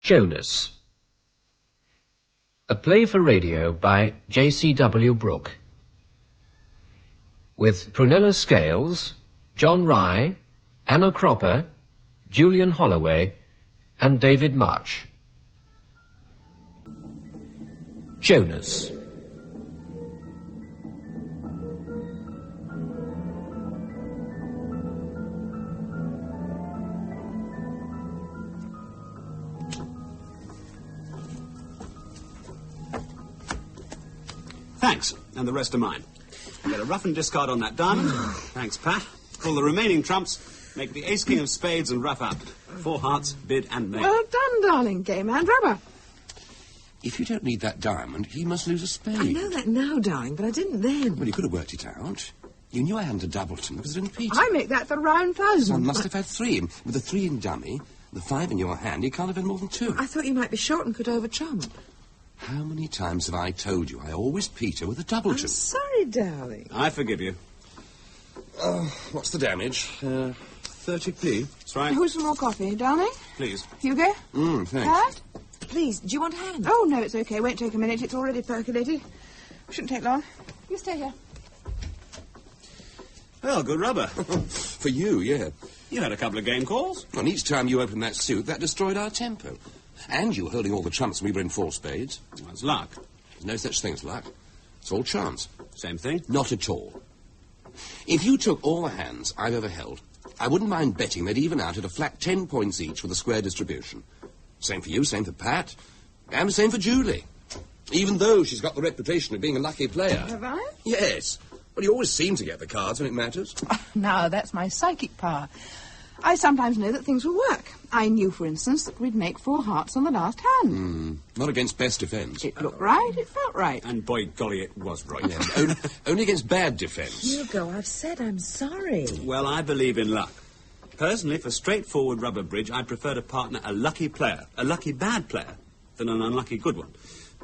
Jonas. A play for radio by J.C.W. Brooke. With Prunella Scales, John Rye, Anna Cropper, Julian Holloway, and David March. Jonas. Thanks, and the rest are mine. I get a rough and discard on that diamond. Thanks, Pat. Call the remaining trumps, make the ace-king of spades and rough up. 4 hearts, bid and make. Well done, darling. Game and rubber. If you don't need that diamond, he must lose a spade. I know that now, darling, but I didn't then. Well, you could have worked it out. You knew I hadn't a doubleton because it didn't repeat. I make that for round 1,000. One must have had 3. With the 3 in dummy, the 5 in your hand, you can't have had more than 2. I thought you might be short and could over-trump. How many times have I told you I always peter with a doubleton? I'm sorry, darling. I forgive you. What's the damage? 30p. That's right. Who's some more coffee, darling? Please. Hugo? Thanks. Pat? Please, do you want a hand? Oh, no, it's okay. Won't take a minute. It's already percolated. Shouldn't take long. You stay here. Well, good rubber. For you, yeah. You had a couple of game calls. And each time you opened that suit, that destroyed our tempo. And you were holding all the trumps when we were in 4 spades. That's luck. There's no such thing as luck. It's all chance. Same thing. Not at all. If you took all the hands I've ever held, I wouldn't mind betting they'd even out at a flat 10 points each with a square distribution. Same for you, same for Pat, and the same for Julie. Even though she's got the reputation of being a lucky player. Have I? Yes. Well, you always seem to get the cards when it matters. Now, that's my psychic power. I sometimes know that things will work. I knew, for instance, that we'd make 4 hearts on the last hand. Not against best defence. It looked right, it felt right. And by golly, it was right. Yeah, only against bad defence. Hugo, I've said I'm sorry. Well, I believe in luck. Personally, for straightforward rubber bridge, I'd prefer to partner a lucky player, a lucky bad player, than an unlucky good one.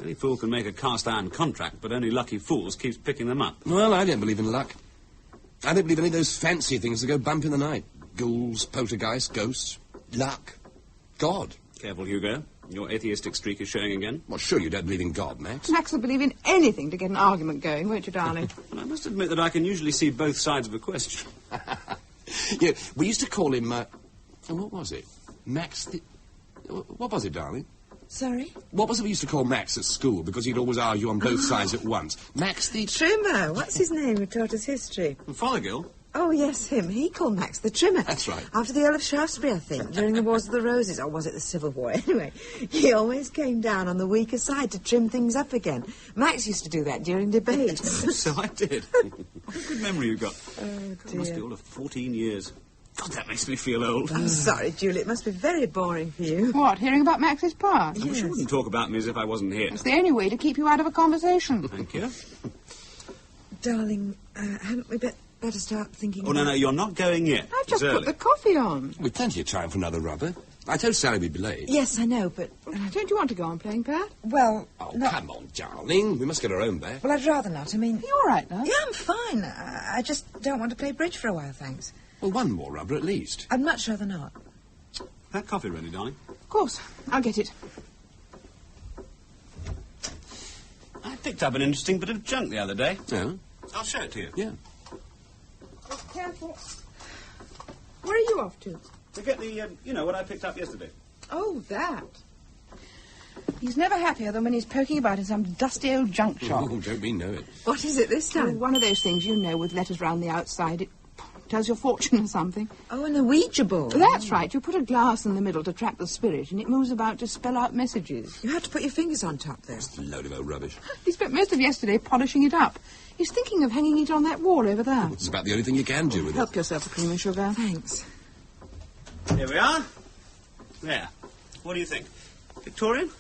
Any fool can make a cast-iron contract, but only lucky fools keeps picking them up. Well, I don't believe in luck. I don't believe any of those fancy things that go bump in the night. Ghouls, poltergeists, ghosts, luck, God. Careful, Hugo. Your atheistic streak is showing again. Well, sure you don't believe in God, Max. Max will believe in anything to get an argument going, won't you, darling? Well, I must admit that I can usually see both sides of a question. Yeah, we used to call him, what was it? Max the... What was it, darling? Sorry? What was it we used to call Max at school because he'd always argue on both sides at once? Max the... Trimmer. What's his name who taught us history? Fothergill? Oh, yes, him. He called Max the Trimmer. That's right. After the Earl of Shaftesbury, I think, during the Wars of the Roses. Or was it the Civil War? Anyway, he always came down on the weaker side to trim things up again. Max used to do that during debates. So I did. What a good memory you've got. Oh, God, dear. must be all of 14 years. God, that makes me feel old. I'm sorry, Julie. It must be very boring for you. What, hearing about Max's past? I wish you wouldn't talk about me as if I wasn't here. It's the only way to keep you out of a conversation. Thank you. Darling, hadn't we better start thinking Oh, no, you're not going yet. I've just It's put early. the coffee on. With plenty of time for another rubber. I told Sally we'd be late. Yes, I know, but... Don't you want to go on playing, Pat? Well, Oh, no. come on, darling. We must get our own back. Well, I'd rather not. I mean... Are you all right, love? Yeah, I'm fine. I just don't want to play bridge for a while, thanks. Well, one more rubber at least. I'd much rather not. That coffee ready, darling? Of course. I'll get it. I picked up an interesting bit of junk the other day. Oh? I'll show it to you. Yeah. Oh, careful. Where are you off to? To get the, what I picked up yesterday. Oh, that. He's never happier than when he's poking about in some dusty old junk shop. Oh, don't we know it. What is it this Oh, time? one of those things, with letters round the outside. It tells your fortune or something. Oh, an Ouija board. That's right. You put a glass in the middle to trap the spirit, and it moves about to spell out messages. You have to put your fingers on top, though. It's a load of old rubbish. He spent most of yesterday polishing it up. He's thinking of hanging it on that wall over there. It's about the only thing you can do with it. Help yourself a cream and sugar. Thanks. Here we are. There. What do you think? Victorian?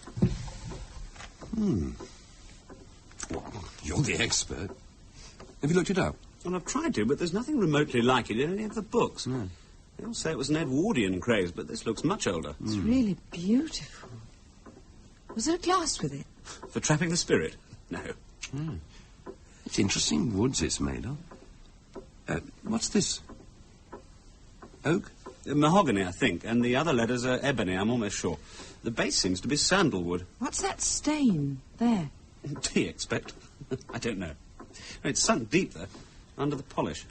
You're the expert. Have you looked it up? Well, I've tried to, but there's nothing remotely like it in any of the books. No. They all say it was an Edwardian craze, but this looks much older. It's really beautiful. Was there a glass with it? For trapping the spirit? No. It's interesting woods it's made of. What's this? Oak? Mahogany, I think, and the other letters are ebony, I'm almost sure. The base seems to be sandalwood. What's that stain there? Do you expect? I don't know. It's sunk deep, though, under the polish.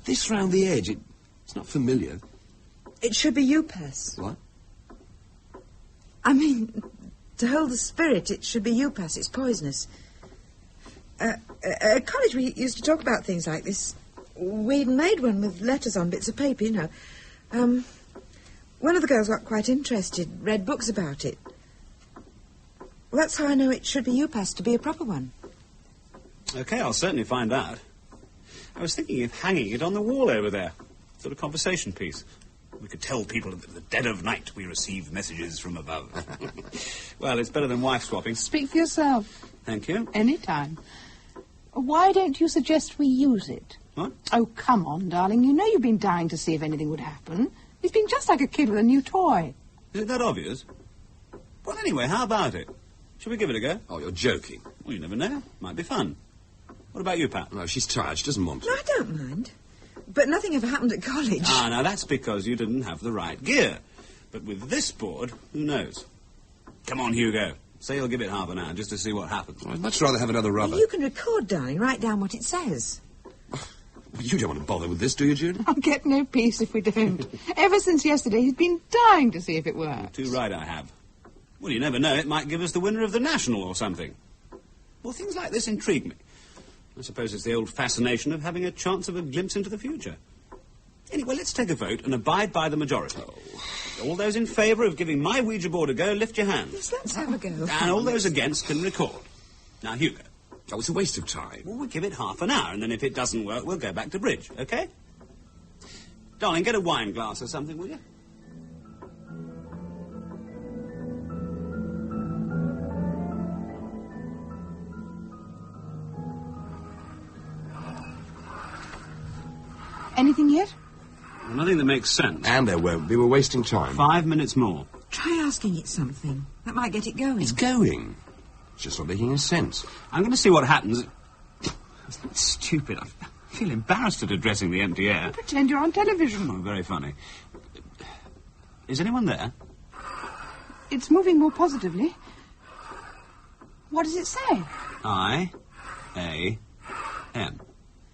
This round the edge, it's not familiar. It should be Upas. What? I mean, to hold the spirit, it should be Upas. It's poisonous. At college, we used to talk about things like this. We'd made one with letters on bits of paper, you know. One of the girls got quite interested, read books about it. Well, that's how I know it should be Upas to be a proper one. OK, I'll certainly find out. I was thinking of hanging it on the wall over there. Sort of conversation piece. We could tell people that at the dead of night we receive messages from above. Well, it's better than wife swapping. Speak for yourself. Thank you. Any time. Why don't you suggest we use it? What? Oh, come on, darling. You know you've been dying to see if anything would happen. He's been just like a kid with a new toy. Is it that obvious? Well, anyway, how about it? Shall we give it a go? Oh, you're joking. Well, you never know. Might be fun. What about you, Pat? No, she's tired. She doesn't want to. No, I don't mind. But nothing ever happened at college. Ah, now that's because you didn't have the right gear. But with this board, who knows? Come on, Hugo. Say you'll give it half an hour just to see what happens. I'd much rather have another rubber. You can record, darling. Write down what it says. Well, you don't want to bother with this, do you, Julie? I'll get no peace if we don't. Ever since yesterday, he's been dying to see if it works. Too right I have. Well, you never know. It might give us the winner of the National or something. Well, things like this intrigue me. I suppose it's the old fascination of having a chance of a glimpse into the future. Anyway, let's take a vote and abide by the majority. All those in favour of giving my Ouija board a go, lift your hands. Yes, let's have a go. And all those against can record. Now, Hugo. Oh, it's a waste of time. Well, we'll give it half an hour, and then if it doesn't work, we'll go back to bridge, OK? Darling, get a wine glass or something, will you? Anything yet? Well, nothing that makes sense. And there won't be. We're wasting time. 5 minutes more. Try asking it something. That might get it going. It's going. It's just not making any sense. I'm going to see what happens. Isn't that stupid? I feel embarrassed at addressing the empty air. Pretend you're on television. Oh, very funny. Is anyone there? It's moving more positively. What does it say? I-A-M.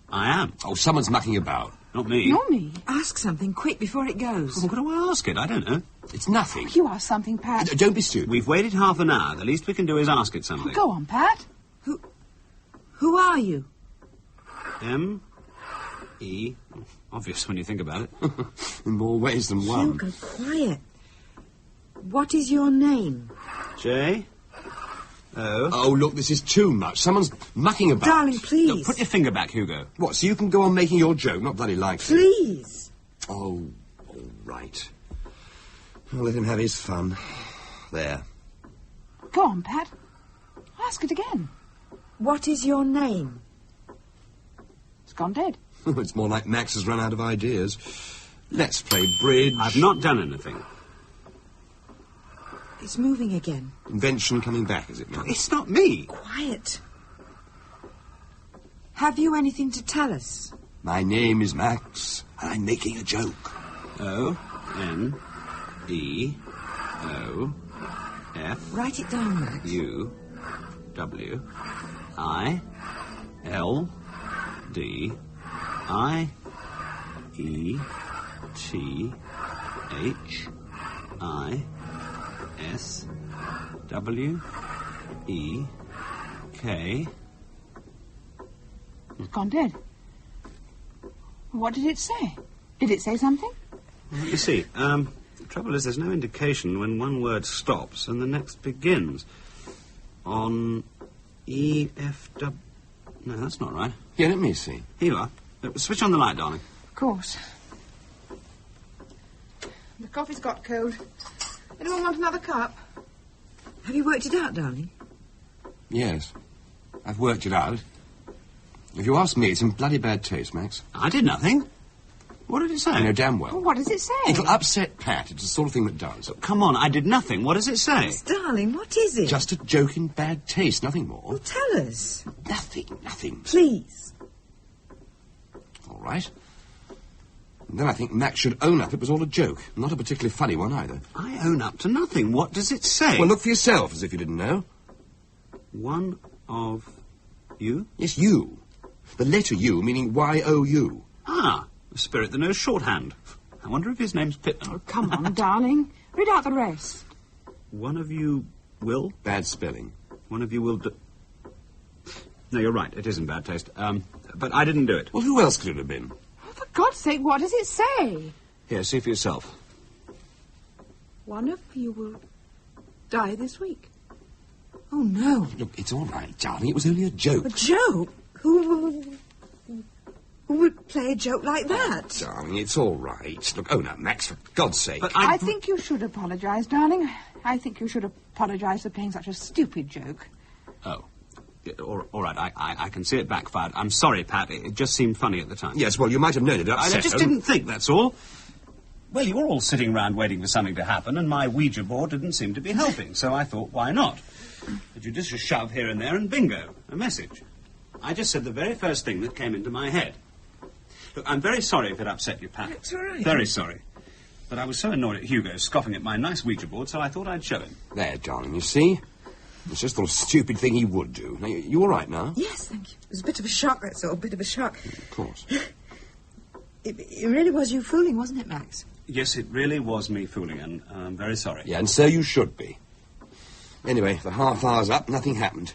I am. Oh, someone's mucking about. Not me. Nor me. Ask something quick before it goes. Well, what do I ask it? I don't know. It's nothing. You ask something, Pat. Don't be stupid. We've waited half an hour. The least we can do is ask it something. Go on, Pat. Who are you? M-E. Obvious when you think about it. In more ways than one. Hugo, quiet. What is your name? J-O. Oh, look, this is too much. Someone's mucking about. Darling, please. Look, put your finger back, Hugo. What, so you can go on making your joke? Not bloody likely. Please. Oh, all right. I'll let him have his fun. There. Go on, Pat. Ask it again. What is your name? It's gone dead. It's more like Max has run out of ideas. Let's play bridge. I've not done anything. It's moving again. Invention coming back, is it, Max? It's not me. Quiet. Have you anything to tell us? My name is Max, and I'm making a joke. O-N-E-O-F. Write it down, Max. U-W-I-L-D-I-S-W-E-K. It's gone dead. What did it say? Did it say something? Let me see. The trouble is there's no indication when one word stops and the next begins. On E-F-W... No, that's not right. Yeah, let me see. Here you are. Switch on the light, darling. Of course. The coffee's got cold. Anyone want another cup? Have you worked it out, darling? Yes. I've worked it out. If you ask me, it's in bloody bad taste, Max. I did nothing. What did it say? I know damn well. Well, what does it say? It'll upset Pat. It's the sort of thing that does. Come on, I did nothing. What does it say? Yes, darling, what is it? Just a joke in bad taste, nothing more. Well, tell us. Nothing. Please. All right. And then I think Max should own up it was all a joke. Not a particularly funny one, either. I own up to nothing. What does it say? Well, look for yourself, as if you didn't know. One of you? Yes, you. The letter U, meaning Y-O-U. Ah, a spirit that knows shorthand. I wonder if his name's Pittman. Oh, come on, darling. Read out the rest. One of you will? Bad spelling. One of you will do... No, you're right. It is in bad taste. But I didn't do it. Well, who else could it have been? Oh, for God's sake, what does it say? Here, see for yourself. One of you will die this week. Oh, no. Look, it's all right, darling. It was only a joke. A joke? Who would play a joke like that? Darling, it's all right. Look, own up, Max, for God's sake. But I think you should apologise, darling. I think you should apologise for playing such a stupid joke. Oh. Yeah, all right, I can see it backfired. I'm sorry, Pat. It just seemed funny at the time. Yes, well, you might have known it upset I just her. didn't think, that's all. Well, you were all sitting round waiting for something to happen, and my Ouija board didn't seem to be helping, so I thought, why not? A judicious shove here and there, and bingo, a message. I just said the very first thing that came into my head. Look, I'm very sorry if it upset you, Pat. That's all right. Very sorry. But I was so annoyed at Hugo scoffing at my nice Ouija board, so I thought I'd show him. There, darling, you see? It's just the little stupid thing he would do. Now, you all right now? Yes, thank you. It was a bit of a shock, that's all. A bit of a shock. Of course. It really was you fooling, wasn't it, Max? Yes, it really was me fooling, and I'm very sorry. Yeah, and so you should be. Anyway, the half hour's up, nothing happened.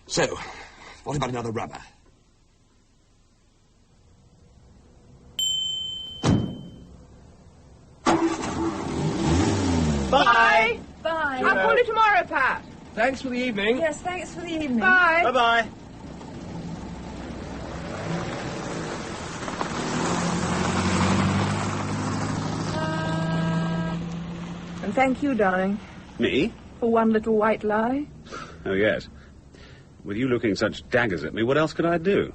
So, what about another rubber? Bye. Bye. I'll call you tomorrow, Pat. Thanks for the evening. Yes, thanks for the evening. Bye. Bye-bye. And thank you, darling, Me? for one little white lie. Oh, yes. With you looking such daggers at me, what else could I do?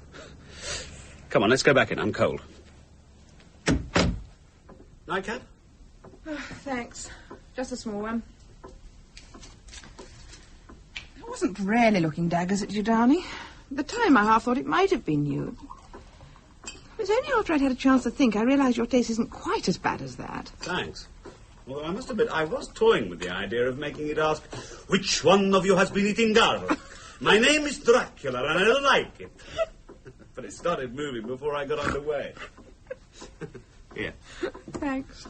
Come on, let's go back in. I'm cold. Nightcap? Thanks. Just a small one. I wasn't really looking daggers at you, darling. At the time, I half thought it might have been you. It was only after I'd had a chance to think I realised your taste isn't quite as bad as that. Thanks. Although I must admit, I was toying with the idea of making it ask, which one of you has been eating garlic? My name is Dracula, and I don't like it. But it started moving before I got underway. Here. Thanks.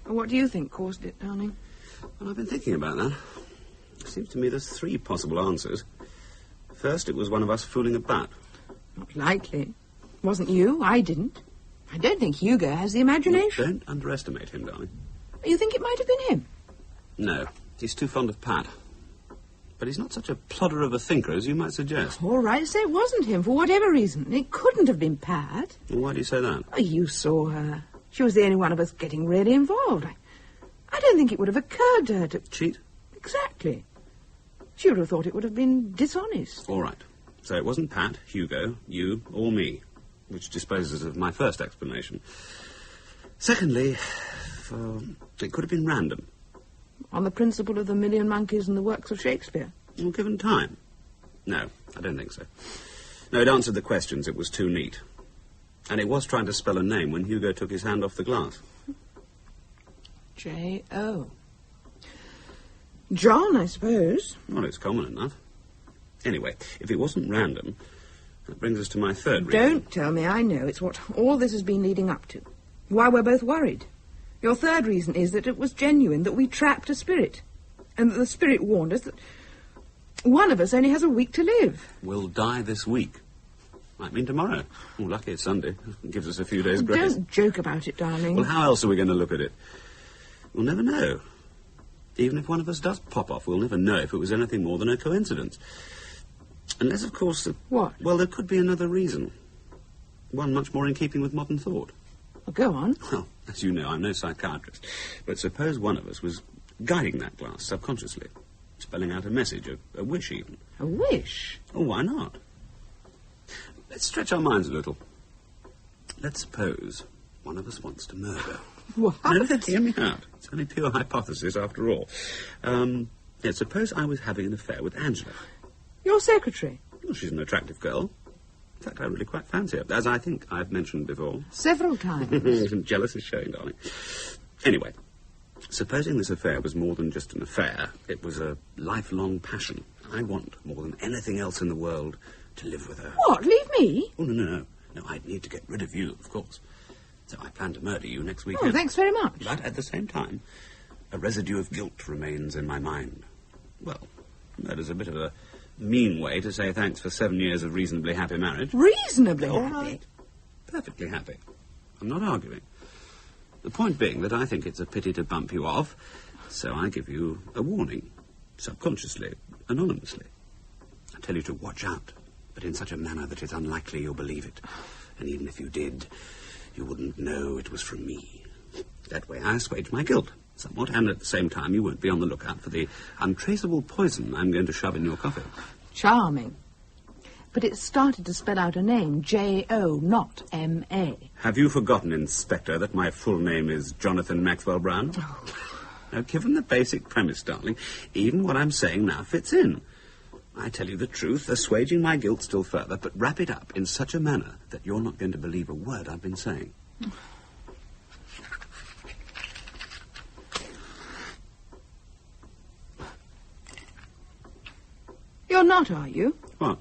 What do you think caused it, darling? Well, I've been thinking about that. It seems to me there's three possible answers. First, it was one of us fooling about. Not likely. Wasn't you. I didn't. I don't think Hugo has the imagination. Don't underestimate him, darling. You think it might have been him? No, he's too fond of Pat. But he's not such a plodder of a thinker as you might suggest. All right, say it wasn't him, for whatever reason. It couldn't have been Pat. Well, why do you say that? Oh, you saw her. She was the only one of us getting really involved. I don't think it would have occurred to her to... Cheat? Exactly. She would have thought it would have been dishonest. All right. So it wasn't Pat, Hugo, you, or me, which disposes of my first explanation. Secondly, it could have been random. On the principle of the Million Monkeys and the works of Shakespeare. Well, given time. No, I don't think so. No, it answered the questions. It was too neat. And it was trying to spell a name when Hugo took his hand off the glass. J-O. John, I suppose. Well, it's common enough. Anyway, if it wasn't random, that brings us to my third reason. Don't tell me, I know. It's what all this has been leading up to. Why we're both worried. Your third reason is that it was genuine, that we trapped a spirit. And that the spirit warned us that one of us only has a week to live. We'll die this week. Might mean tomorrow. Oh, lucky it's Sunday. It gives us a few days' grace. Don't joke about it, darling. Well, how else are we going to look at it? We'll never know. Even if one of us does pop off, we'll never know if it was anything more than a coincidence. Unless, of course... What? Well, there could be another reason. One much more in keeping with modern thought. Well, go on. Well, as you know, I'm no psychiatrist. But suppose one of us was guiding that glass subconsciously, spelling out a message, a wish even. A wish? Oh, why not? Let's stretch our minds a little. Let's suppose one of us wants to murder. What? No, hear me out. It's only pure hypothesis after all. Suppose I was having an affair with Angela. Your secretary? Well, she's an attractive girl. In fact, I really quite fancy her, as I think I've mentioned before. Several times. Jealous is showing, darling. Anyway, supposing this affair was more than just an affair, it was a lifelong passion. I want, more than anything else in the world, to live with her. What, leave me? Oh, no. No, I'd need to get rid of you, of course. So I plan to murder you next Oh, weekend. thanks very much. But at the same time, a residue of guilt remains in my mind. Well, murder's a bit of a mean way to say thanks for 7 years of reasonably happy marriage. Reasonably All happy. right. Perfectly happy. I'm not arguing. The point being that I think it's a pity to bump you off, so I give you a warning, subconsciously, anonymously. I tell you to watch out, but in such a manner that it's unlikely you'll believe it. And even if you did, you wouldn't know it was from me. That way I assuage my guilt somewhat, and at the same time you won't be on the lookout for the untraceable poison I'm going to shove in your coffee. Charming. But it started to spell out a name, J-O, not M-A. Have you forgotten, Inspector, that my full name is Jonathan Maxwell Brown? Oh. Now, given the basic premise, darling, even what I'm saying now fits in. I tell you the truth, assuaging my guilt still further, but wrap it up in such a manner that you're not going to believe a word I've been saying. You're not, are you? What?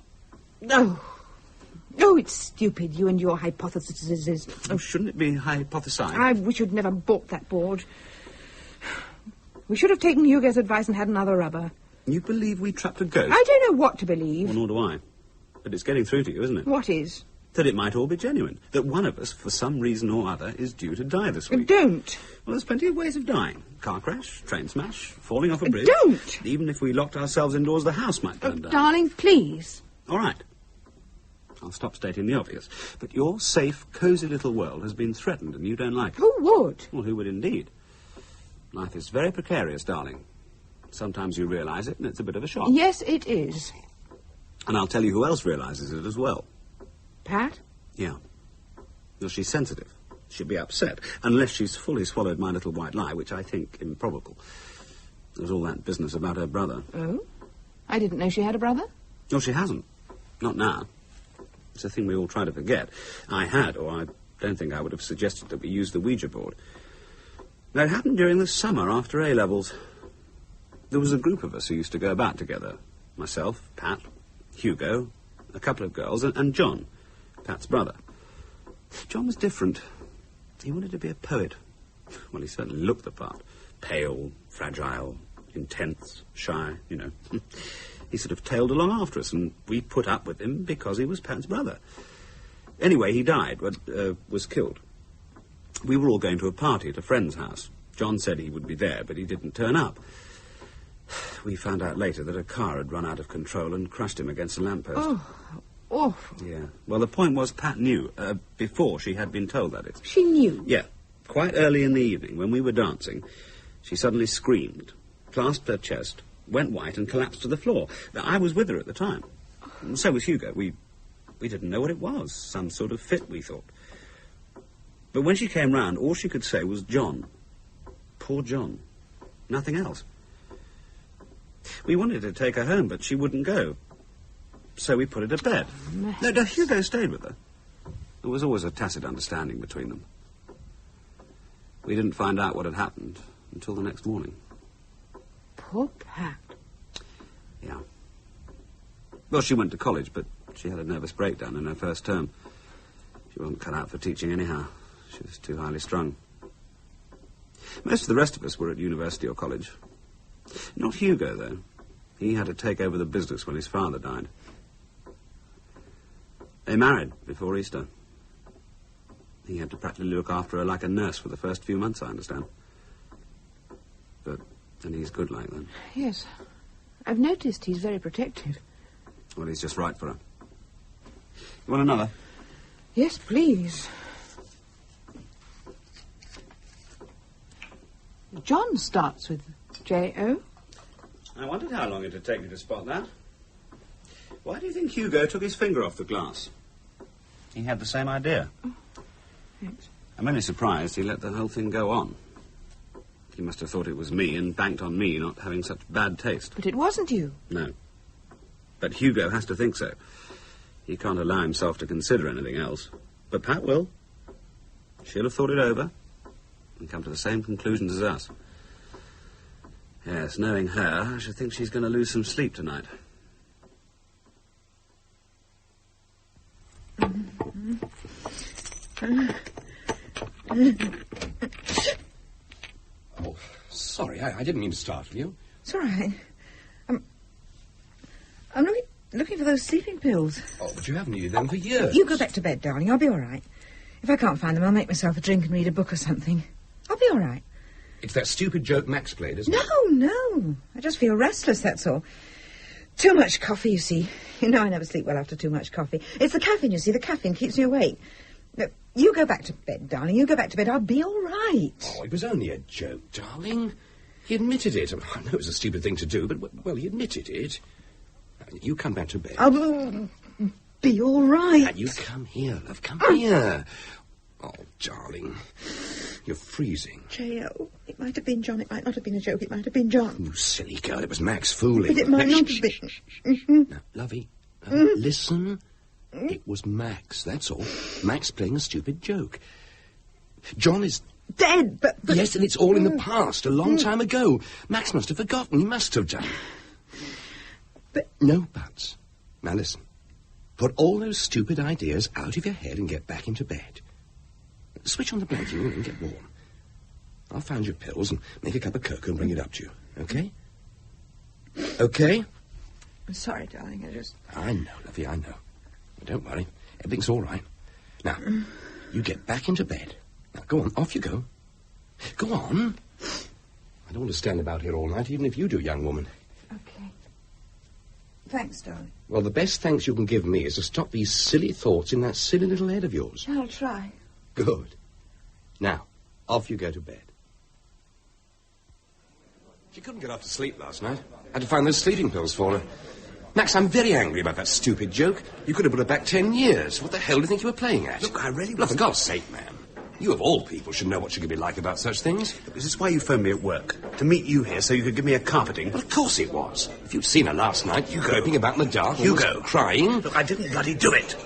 Oh, it's stupid, you and your hypotheses. Oh, shouldn't it be hypothesized? We should never bought that board. We should have taken Hugo's advice and had another rubber. You believe we trapped a ghost? I don't know what to believe. Well, nor do I. But it's getting through to you, isn't it? What is? That it might all be genuine. That one of us, for some reason or other, is due to die this week. Don't. Well, there's plenty of ways of dying. Car crash, train smash, falling off a bridge. Don't! Even if we locked ourselves indoors, the house might burn down. Darling, please. All right. I'll stop stating the obvious. But your safe, cosy little world has been threatened and you don't like it. Who would? Well, who would indeed? Life is very precarious, darling. Sometimes you realise it and it's a bit of a shock. Yes, it is. And I'll tell you who else realises it as well. Pat? Yeah. Well, she's sensitive. She'll be upset, unless she's fully swallowed my little white lie, which I think improbable. There was all that business about her brother. Oh? I didn't know she had a brother. No, she hasn't. Not now. It's a thing we all try to forget. I had, or I don't think I would have suggested that we use the Ouija board. Now, it happened during the summer after A-levels. There was a group of us who used to go about together. Myself, Pat, Hugo, a couple of girls, and John, Pat's brother. John was different. He wanted to be a poet. Well, he certainly looked the part. Pale, fragile, intense, shy, you know. He sort of tailed along after us, and we put up with him because he was Pat's brother. Anyway, he died, was killed. We were all going to a party at a friend's house. John said he would be there, but he didn't turn up. We found out later that a car had run out of control and crushed him against a lamppost. Oh, awful. Yeah. Well, the point was Pat knew, before she had been told that. She knew? Yeah. Quite early in the evening, when we were dancing, she suddenly screamed, clasped her chest, went white and collapsed to the floor. Now, I was with her at the time. And so was Hugo. We didn't know what it was. Some sort of fit, we thought. But when she came round, all she could say was John. Poor John. Nothing else. We wanted to take her home, but she wouldn't go. So we put her to bed. No, Hugo stayed with her. There was always a tacit understanding between them. We didn't find out what had happened until the next morning. Poor Pat. Yeah. Well, she went to college, but she had a nervous breakdown in her first term. She wasn't cut out for teaching anyhow. She was too highly strung. Most of the rest of us were at university or college. Not Hugo, though. He had to take over the business when his father died. They married before Easter. He had to practically look after her like a nurse for the first few months, I understand. But then he's good like that. Yes. I've noticed he's very protective. Well, he's just right for her. You want another? Yes, please. John starts with J-O. I wondered how long it would take me to spot that. Why do you think Hugo took his finger off the glass? He had the same idea. Oh, thanks. I'm only surprised he let the whole thing go on. He must have thought it was me and banked on me not having such bad taste. But it wasn't you. No. But Hugo has to think so. He can't allow himself to consider anything else. But Pat will. She'll have thought it over and come to the same conclusions as us. Yes, knowing her, I should think she's going to lose some sleep tonight. Oh, sorry, I didn't mean to startle you. It's all right. I'm looking for those sleeping pills. Oh, but you haven't needed them for years. You go back to bed, darling. I'll be all right. If I can't find them, I'll make myself a drink and read a book or something. I'll be all right. It's that stupid joke Max played, isn't it? No. I just feel restless, that's all. Too much coffee, you see. You know I never sleep well after too much coffee. It's the caffeine, you see. The caffeine keeps me awake. Look, you go back to bed, darling. You go back to bed. I'll be all right. Oh, it was only a joke, darling. He admitted it. I know it was a stupid thing to do, but, well, he admitted it. You come back to bed. I'll be all right. And you come here, love. Come here. Oh, darling. You're freezing. J.O., it might have been John. It might not have been a joke. It might have been John. You silly girl. It was Max fooling. But it might not have been. Now, lovey, listen. It was Max, that's all. Max playing a stupid joke. John is Dead, but... Yes, and it's all in the past, a long time ago. Max must have forgotten. He must have done. But... No buts. Now, listen. Put all those stupid ideas out of your head and get back into bed. Switch on the blanket and get warm. I'll find your pills and make a cup of cocoa and bring it up to you, okay? Okay? I'm sorry, darling, I know, lovey, I know. But don't worry. Everything's all right. Now, you get back into bed. Now, go on, off you go. Go on. I don't want to stand about here all night, even if you do, young woman. Okay. Thanks, darling. Well, the best thanks you can give me is to stop these silly thoughts in that silly little head of yours. I'll try. Good. Now, off you go to bed. She couldn't get off to sleep last night. Had to find those sleeping pills for her. Max, I'm very angry about that stupid joke. You could have put it back 10 years. What the hell do you think you were playing at? Look, I really... Look, for God's sake, man. You, of all people, should know what she could be like about such things. Is this why you phoned me at work? To meet you here so you could give me a carpeting? Well, of course it was. If you'd seen her last night, you groping about in the dark, Hugo, crying. Look, I didn't bloody do it.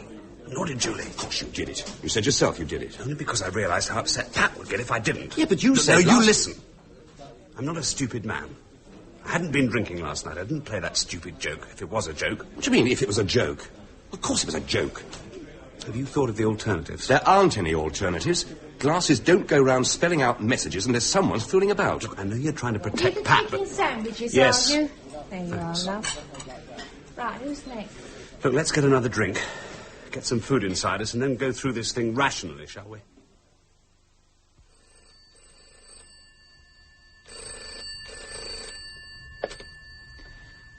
Nor did Julie. Of course you did it. You said yourself you did it. Only because I realised how upset Pat would get if I didn't. Yeah, but you said... No, you listen. I'm not a stupid man. I hadn't been drinking last night. I didn't play that stupid joke, if it was a joke. What do you mean, if it was a joke? Of course it was a joke. Have you thought of the alternatives? There aren't any alternatives. Glasses don't go round spelling out messages unless someone's fooling about. Look, I know you're trying to You've protect been Pat, making but... sandwiches, Yes. aren't you? There you Thanks. are, love. Right, who's next? Look, let's get another drink, get some food inside us, and then go through this thing rationally, shall we?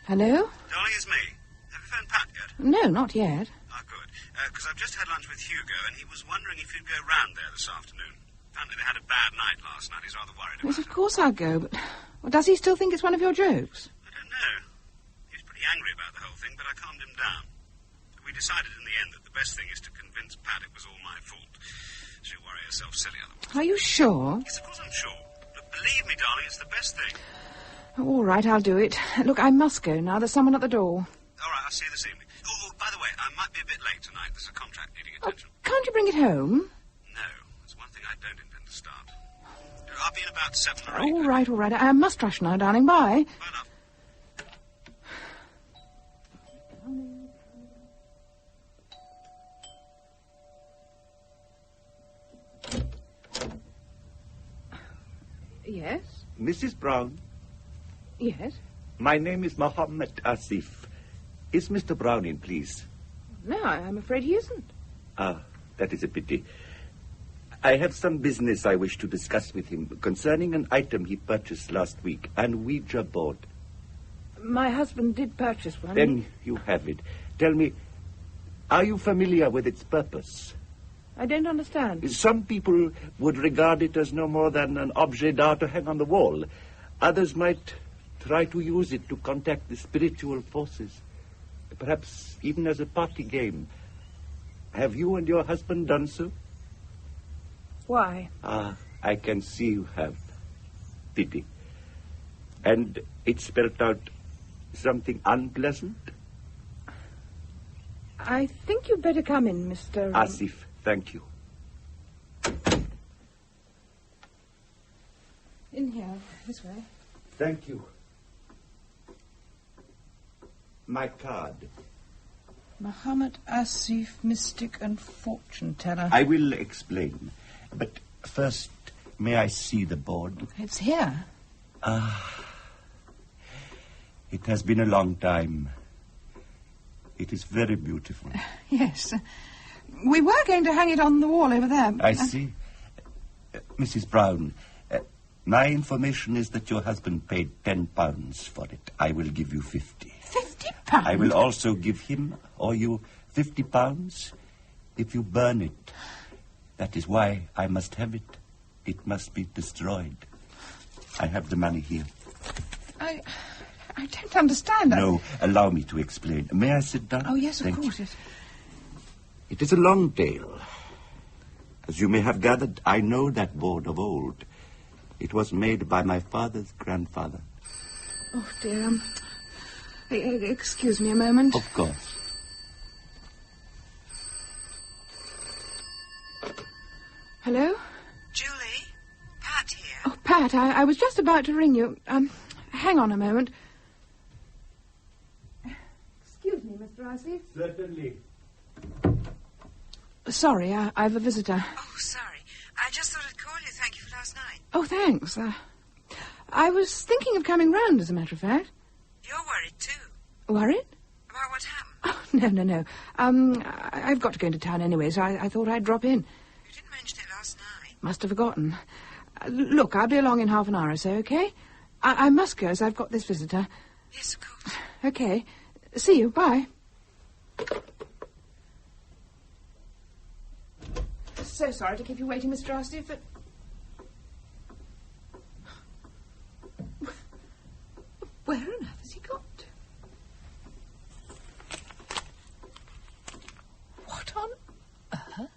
Hello? Darling, it's me. Have you phoned Pat yet? No, not yet. Ah, good. Because I've just had lunch with Hugo, and he was wondering if you'd go round there this afternoon. Apparently they had a bad night last night. He's rather worried about Yes, of it. course I'll go, but... Well, does he still think it's one of your jokes? I don't know. He was pretty angry about the whole thing, but I calmed him down. We decided in the end that the best thing is to convince Pat it was all my fault. She'll worry herself silly otherwise. Are you sure? Yes, of course I'm sure. But believe me, darling, it's the best thing. Oh, all right, I'll do it. Look, I must go now. There's someone at the door. All right, I'll see you this evening. Oh, by the way, I might be a bit late tonight. There's a contract needing Oh, attention. can't you bring it home? No, that's one thing I don't intend to start. I'll be in about 7 or 8. All right, all right. I must rush now, darling. Bye. Bye, love. Yes? Mrs. Brown, Yes? my name is Mohammed Asif. Is Mr. Brown in, please? No, I'm afraid he isn't. Ah, that is a pity. I have some business I wish to discuss with him concerning an item he purchased last week, an Ouija board. My husband did purchase one. Then you have it. Tell me, are you familiar with its purpose? I don't understand. Some people would regard it as no more than an objet d'art to hang on the wall. Others might try to use it to contact the spiritual forces, perhaps even as a party game. Have you and your husband done so? Why? Ah, I can see you have. Pity. And it spelt out something unpleasant? I think you'd better come in, Mr. Asif, thank you. In here, this way. Thank you. My card. Muhammad Asif, mystic and fortune teller. I will explain. But first, may I see the board? It's here. It has been a long time. It is very beautiful. Yes. We were going to hang it on the wall over there. I see. Mrs. Brown, my information is that your husband paid £10 for it. I will give you 50. £50? I will also give him or you £50 if you burn it. That is why I must have it. It must be destroyed. I have the money here. I don't understand. No, allow me to explain. May I sit down? Oh, yes, of Thank course. you. It is a long tale. As you may have gathered, I know that board of old. It was made by my father's grandfather. Oh, dear. Excuse me a moment. Of course. Hello? Julie? Pat here. Oh, Pat, I was just about to ring you. Hang on a moment. Excuse me, Mr. Asif. Certainly. Sorry, I've a visitor. Oh, sorry. I just thought I'd call you. Thank you for last night. Oh, thanks. I was thinking of coming round, as a matter of fact. You're worried, too. Worried? About what happened? Oh, no. I've got to go into town anyway, so I thought I'd drop in. You didn't mention it last night. Must have forgotten. Look, I'll be along in half an hour or so, OK? I must go, as I've got this visitor. Yes, of course. OK. See you. Bye. So sorry to keep you waiting, Mr. Astif, but... Where on earth has he got to? What on earth?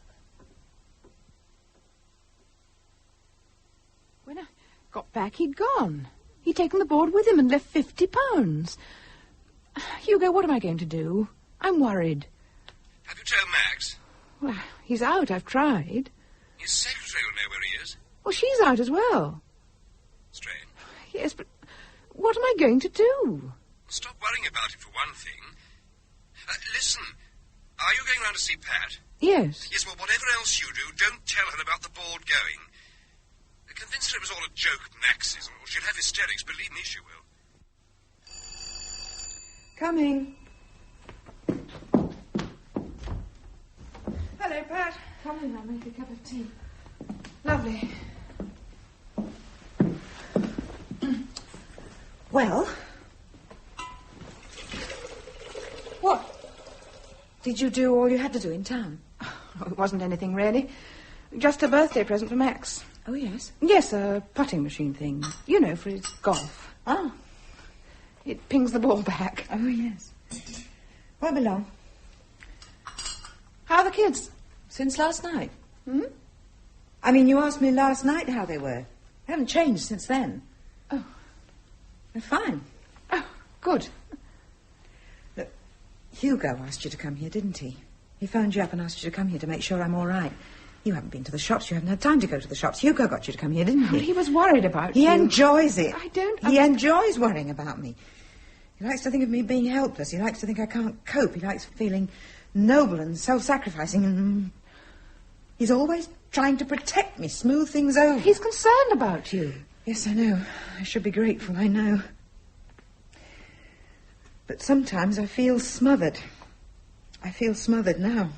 When I got back, he'd gone. He'd taken the board with him and left £50. Hugo, what am I going to do? I'm worried. Have you told Max? Well, he's out. I've tried. His secretary will know where he is. Well, she's out as well. Strange. Yes, but what am I going to do? Stop worrying about it for one thing. Listen, are you going round to see Pat? Yes. Yes, well, whatever else you do, don't tell her about the board going. Convince her it was all a joke, Max's, or she'll have hysterics. Believe me, she will. Coming. Hello, Pat. Come in, I'll make a cup of tea. Lovely. Well? What? Did you do all you had to do in town? Oh, it wasn't anything, really. Just a birthday present for Max. Oh, yes. Yes, a putting machine thing. You know, for his golf. Oh. It pings the ball back. Oh, yes. Won't be long. How are the kids? Since last night. Hmm? I mean, you asked me last night how they were. They haven't changed since then. Oh. They're fine. Oh, good. Look, Hugo asked you to come here, didn't he? He phoned you up and asked you to come here to make sure I'm all right. You haven't been to the shops. You haven't had time to go to the shops. Hugo got you to come here, didn't he? Well, he was worried about you. He enjoys it. I don't... He enjoys worrying about me. He likes to think of me being helpless. He likes to think I can't cope. He likes feeling noble and self-sacrificing and... He's always trying to protect me, smooth things over. He's concerned about you. Yes, I know. I should be grateful, I know. But sometimes I feel smothered. I feel smothered now.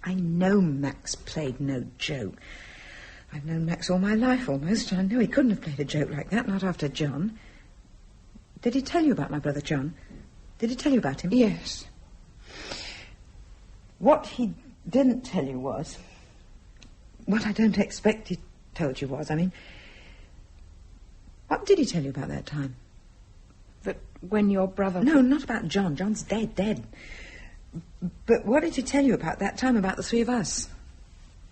I know Max played no joke. I've known Max all my life, almost, and I know he couldn't have played a joke like that, not after John. Did he tell you about my brother John? Did he tell you about him? Yes. What he didn't tell you was... What I don't expect he told you was, I mean... What did he tell you about that time? That when your brother... No, not about John. John's dead. But what did he tell you about that time, about the three of us?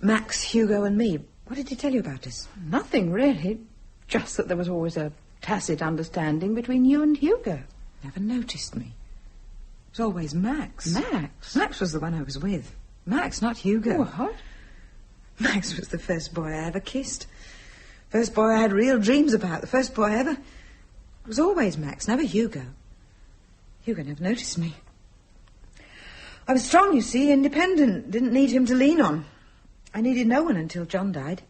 Max, Hugo and me. What did he tell you about us? Nothing, really. Just that there was always a tacit understanding between you and Hugo. Never noticed me. was always Max. Max? Max was the one I was with. Max, not Hugo. What? Max was the first boy I ever kissed. First boy I had real dreams about. The first boy ever. It was always Max, never Hugo. Hugo never noticed me. I was strong, you see, independent. Didn't need him to lean on. I needed no one until John died.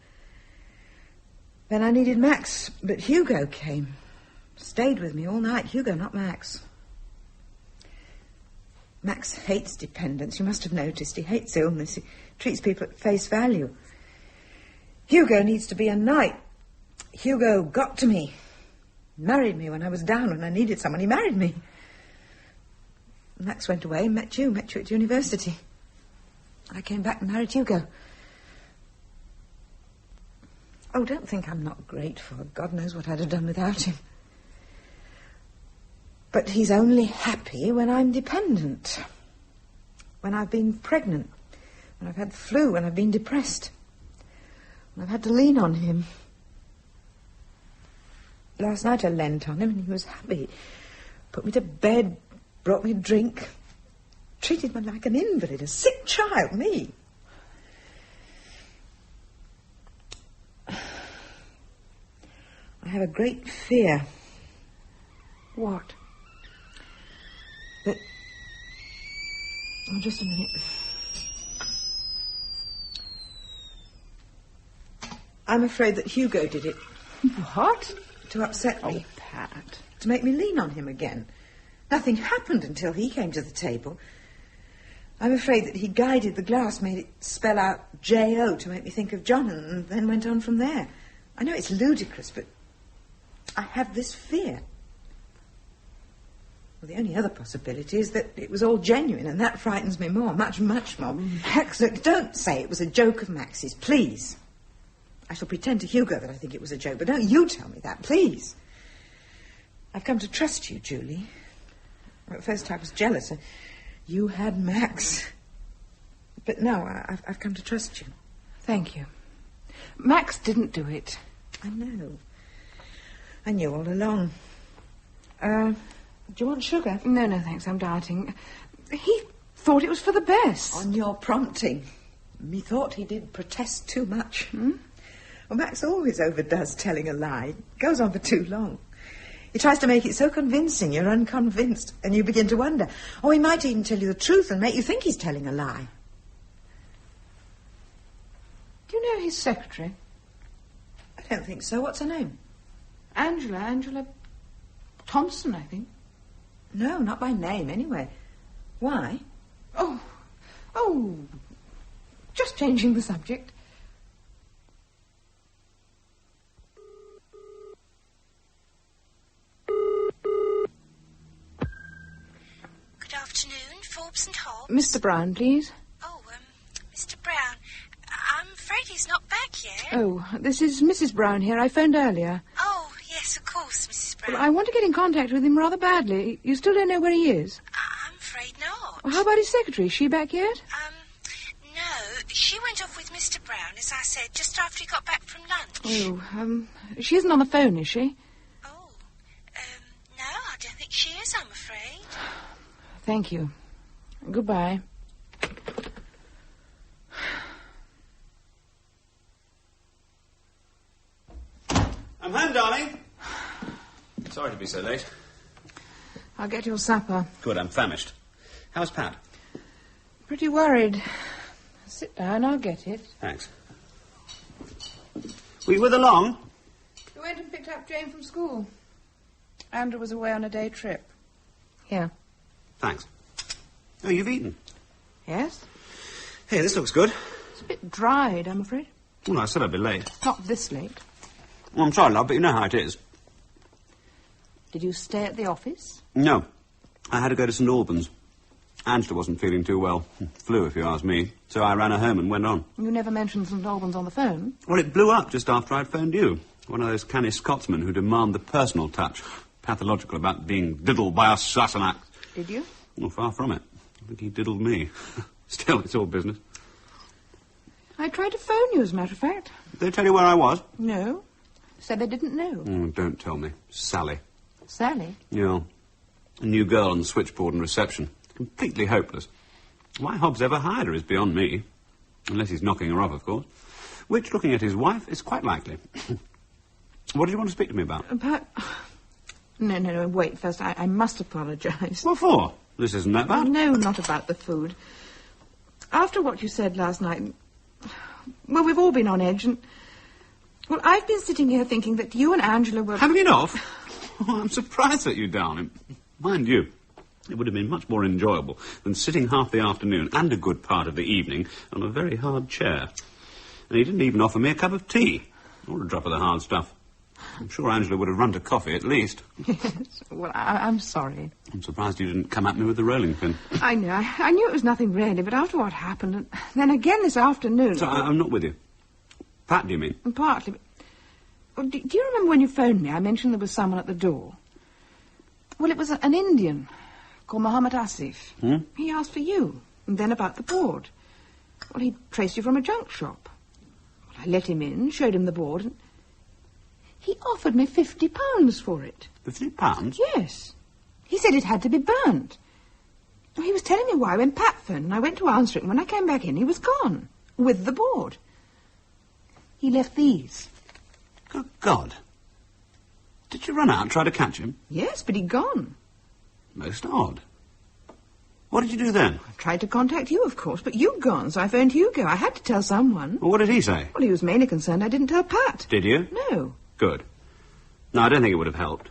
Then I needed Max, but Hugo came. Stayed with me all night. Hugo, not Max. Max hates dependence. You must have noticed. He hates illness. He treats people at face value. Hugo needs to be a knight. Hugo got to me. Married me when I was down, when I needed someone. He married me. Max went away and met you at university. I came back and married Hugo. Oh, don't think I'm not grateful. God knows what I'd have done without him. But he's only happy when I'm dependent. When I've been pregnant. When I've had the flu. When I've been depressed. When I've had to lean on him. Last night I leant on him and he was happy. Put me to bed, brought me a drink. Treated me like an invalid, a sick child, me. I have a great fear. What? That... Oh, just a minute. I'm afraid that Hugo did it. What? To upset me. Oh, Pat. To make me lean on him again. Nothing happened until he came to the table. I'm afraid that he guided the glass, made it spell out J-O to make me think of John, and then went on from there. I know it's ludicrous, but I have this fear. Well, the only other possibility is that it was all genuine, and that frightens me more, much, much more. Max, look, don't say it was a joke of Max's, please. I shall pretend to Hugo that I think it was a joke, but don't you tell me that, please. I've come to trust you, Julie. At first I was jealous. You had Max. But no, I've come to trust you. Thank you. Max didn't do it. I know. I knew all along. Do you want sugar? No, thanks, I'm dieting. He thought it was for the best. On your prompting. Methought he did protest too much. Well, Max always overdoes telling a lie. Goes on for too long. He tries to make it so convincing you're unconvinced, and you begin to wonder. Or he might even tell you the truth and make you think he's telling a lie. Do you know his secretary? I don't think so. What's her name? Angela Thompson, I think. No, not by name, anyway. Why? Oh, just changing the subject. Good afternoon, Forbes and Hobbs. Mr. Brown, please. Oh, Mr. Brown, I'm afraid he's not back yet. Oh, this is Mrs. Brown here. I phoned earlier. Oh, yes, of course, Mrs. Brown. Well, I want to get in contact with him rather badly. You still don't know where he is? I'm afraid not. Well, how about his secretary? Is she back yet? No, she went off with Mr. Brown, as I said, just after he got back from lunch. Oh, she isn't on the phone, is she? Oh, no, I don't think she is, I'm afraid. Thank you. Goodbye. I'm home, darling. Sorry to be so late. I'll get your supper. Good, I'm famished. How's Pat? Pretty worried. Sit down, I'll get it. Thanks. Were you with her long? We went and picked up Jane from school. Andrew was away on a day trip. Here. Thanks. Oh, you've eaten? Yes? Hey, this looks good. It's a bit dried, I'm afraid. Well, I said I'd be late. Not this late. Well, I'm sorry, love, but you know how it is. Did you stay at the office? No. I had to go to St. Albans. Angela wasn't feeling too well. Flu, if you ask me. So I ran her home and went on. You never mentioned St. Albans on the phone. Well, it blew up just after I'd phoned you. One of those canny Scotsmen who demand the personal touch. Pathological about being diddled by a Sassenach. Did you? Well, far from it. I think he diddled me. Still, it's all business. I tried to phone you, as a matter of fact. Did they tell you where I was? No. Said they didn't know. Oh, don't tell me. Sally. Sally? Yeah. A new girl on the switchboard and reception. Completely hopeless. Why Hobbs ever hired her is beyond me. Unless he's knocking her off, of course. Which, looking at his wife, is quite likely. What did you want to speak to me about? No, wait, first, I must apologise. What for? This isn't that bad. No, not about the food. After what you said last night, well, we've all been on edge, and... Well, I've been sitting here thinking that you and Angela were... Having it off? Oh, I'm surprised at you, darling. Mind you, it would have been much more enjoyable than sitting half the afternoon and a good part of the evening on a very hard chair. And he didn't even offer me a cup of tea, or a drop of the hard stuff. I'm sure Angela would have run to coffee, at least. Yes, well, I'm sorry. I'm surprised you didn't come at me with the rolling pin. I know. I knew it was nothing really, but after what happened, and then again this afternoon... So I'm not with you. Pat, do you mean? Partly, but... Well, do you remember when you phoned me, I mentioned there was someone at the door? Well, it was an Indian called Mohammed Asif. He asked for you, and then about the board. Well, he traced you from a junk shop. Well, I let him in, showed him the board, and he offered me £50 for it. £50? Yes. He said it had to be burnt. Well, he was telling me why when Pat phoned, and I went to answer it, and when I came back in, he was gone, with the board. He left these. Good God. Did you run out and try to catch him? Yes, but he'd gone. Most odd. What did you do then? I tried to contact you, of course, but you'd gone, so I phoned Hugo. I had to tell someone. Well, what did he say? Well, he was mainly concerned I didn't tell Pat. Did you? No. Good. No, I don't think it would have helped.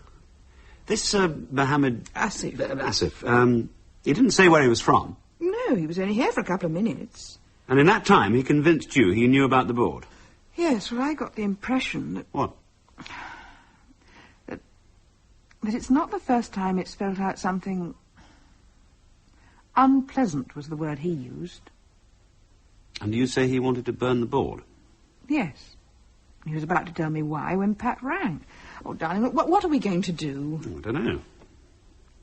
This, Mohammed... Asif. He didn't say where he was from. No, he was only here for a couple of minutes. And in that time, he convinced you he knew about the board? Yes, well, I got the impression that... What? That it's not the first time it's spelled out something... Unpleasant was the word he used. And you say he wanted to burn the board? Yes. He was about to tell me why when Pat rang. Oh, darling, what are we going to do? I don't know.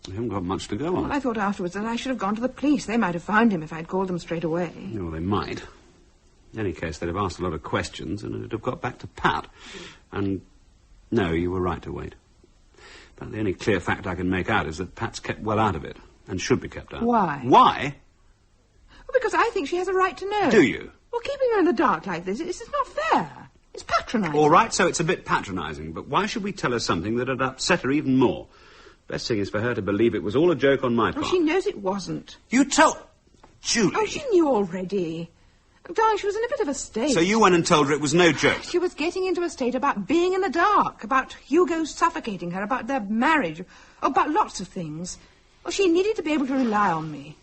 We haven't got much to go on. Well, I thought afterwards that I should have gone to the police. They might have found him if I'd called them straight away. Well, they might. In any case, they'd have asked a lot of questions and it'd have got back to Pat. And, no, you were right to wait. But the only clear fact I can make out is that Pat's kept well out of it and should be kept out. Why? Why? Well, because I think she has a right to know. Do you? Well, keeping her in the dark like this is not fair. It's patronising. All right, so it's a bit patronising, but why should we tell her something that'd upset her even more? Best thing is for her to believe it was all a joke on my part. Oh, she knows it wasn't. You told... Julie. Oh, she knew already. Darling, she was in a bit of a state. So you went and told her it was no joke? She was getting into a state about being in the dark, about Hugo suffocating her, about their marriage, about lots of things. Well, she needed to be able to rely on me.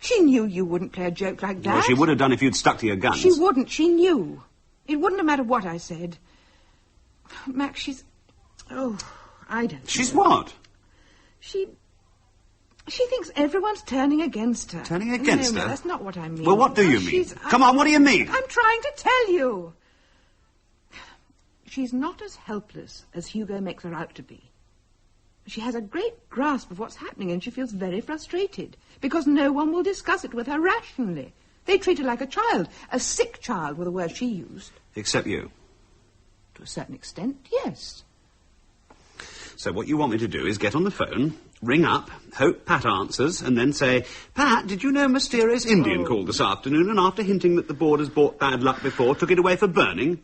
She knew you wouldn't play a joke like that. Well, she would have done if you'd stuck to your guns. She wouldn't. She knew. It wouldn't have mattered what I said. Max, she's... Oh, I don't know. She's what? She thinks everyone's turning against her. Turning against her? No, that's not what I mean. Well, what do you mean? Come on, what do you mean? I'm trying to tell you. She's not as helpless as Hugo makes her out to be. She has a great grasp of what's happening and she feels very frustrated because no one will discuss it with her rationally. They treat her like a child, a sick child were the word she used. Except you? To a certain extent, yes. So what you want me to do is get on the phone, ring up, hope Pat answers, and then say, Pat, did you know a mysterious Indian called this afternoon and after hinting that the board has brought bad luck before, took it away for burning?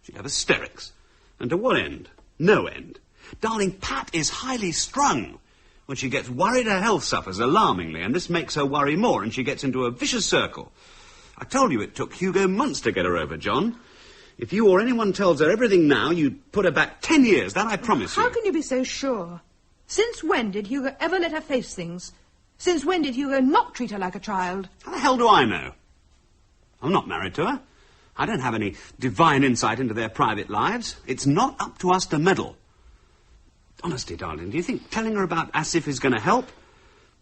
She'd have hysterics. And to what end? No end. Darling, Pat is highly strung. When she gets worried, her health suffers alarmingly, and this makes her worry more, and she gets into a vicious circle. I told you it took Hugo months to get her over, John. If you or anyone tells her everything now, you'd put her back 10 years, that I promise you. How can you be so sure? Since when did Hugo ever let her face things? Since when did Hugo not treat her like a child? How the hell do I know? I'm not married to her. I don't have any divine insight into their private lives. It's not up to us to meddle. Honestly, darling, do you think telling her about Asif is going to help?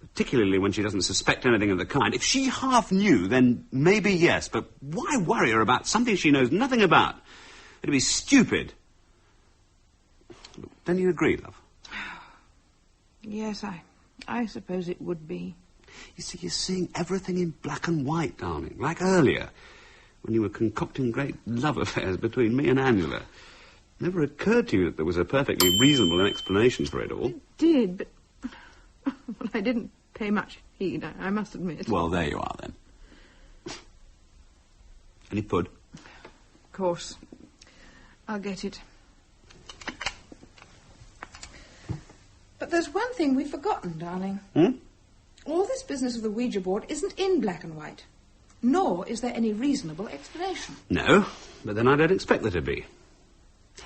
Particularly when she doesn't suspect anything of the kind. If she half knew, then maybe yes, but why worry her about something she knows nothing about? It'd be stupid. Then you agree, love? Yes, I suppose it would be. You see, you're seeing everything in black and white, darling, like earlier, when you were concocting great love affairs between me and Angela. Never occurred to you that there was a perfectly reasonable explanation for it all. It did, but... Well, I didn't pay much heed, I must admit. Well, there you are, then. Any pud? Of course. I'll get it. But there's one thing we've forgotten, darling. All this business of the Ouija board isn't in black and white. Nor is there any reasonable explanation. No, but then I don't expect there to be.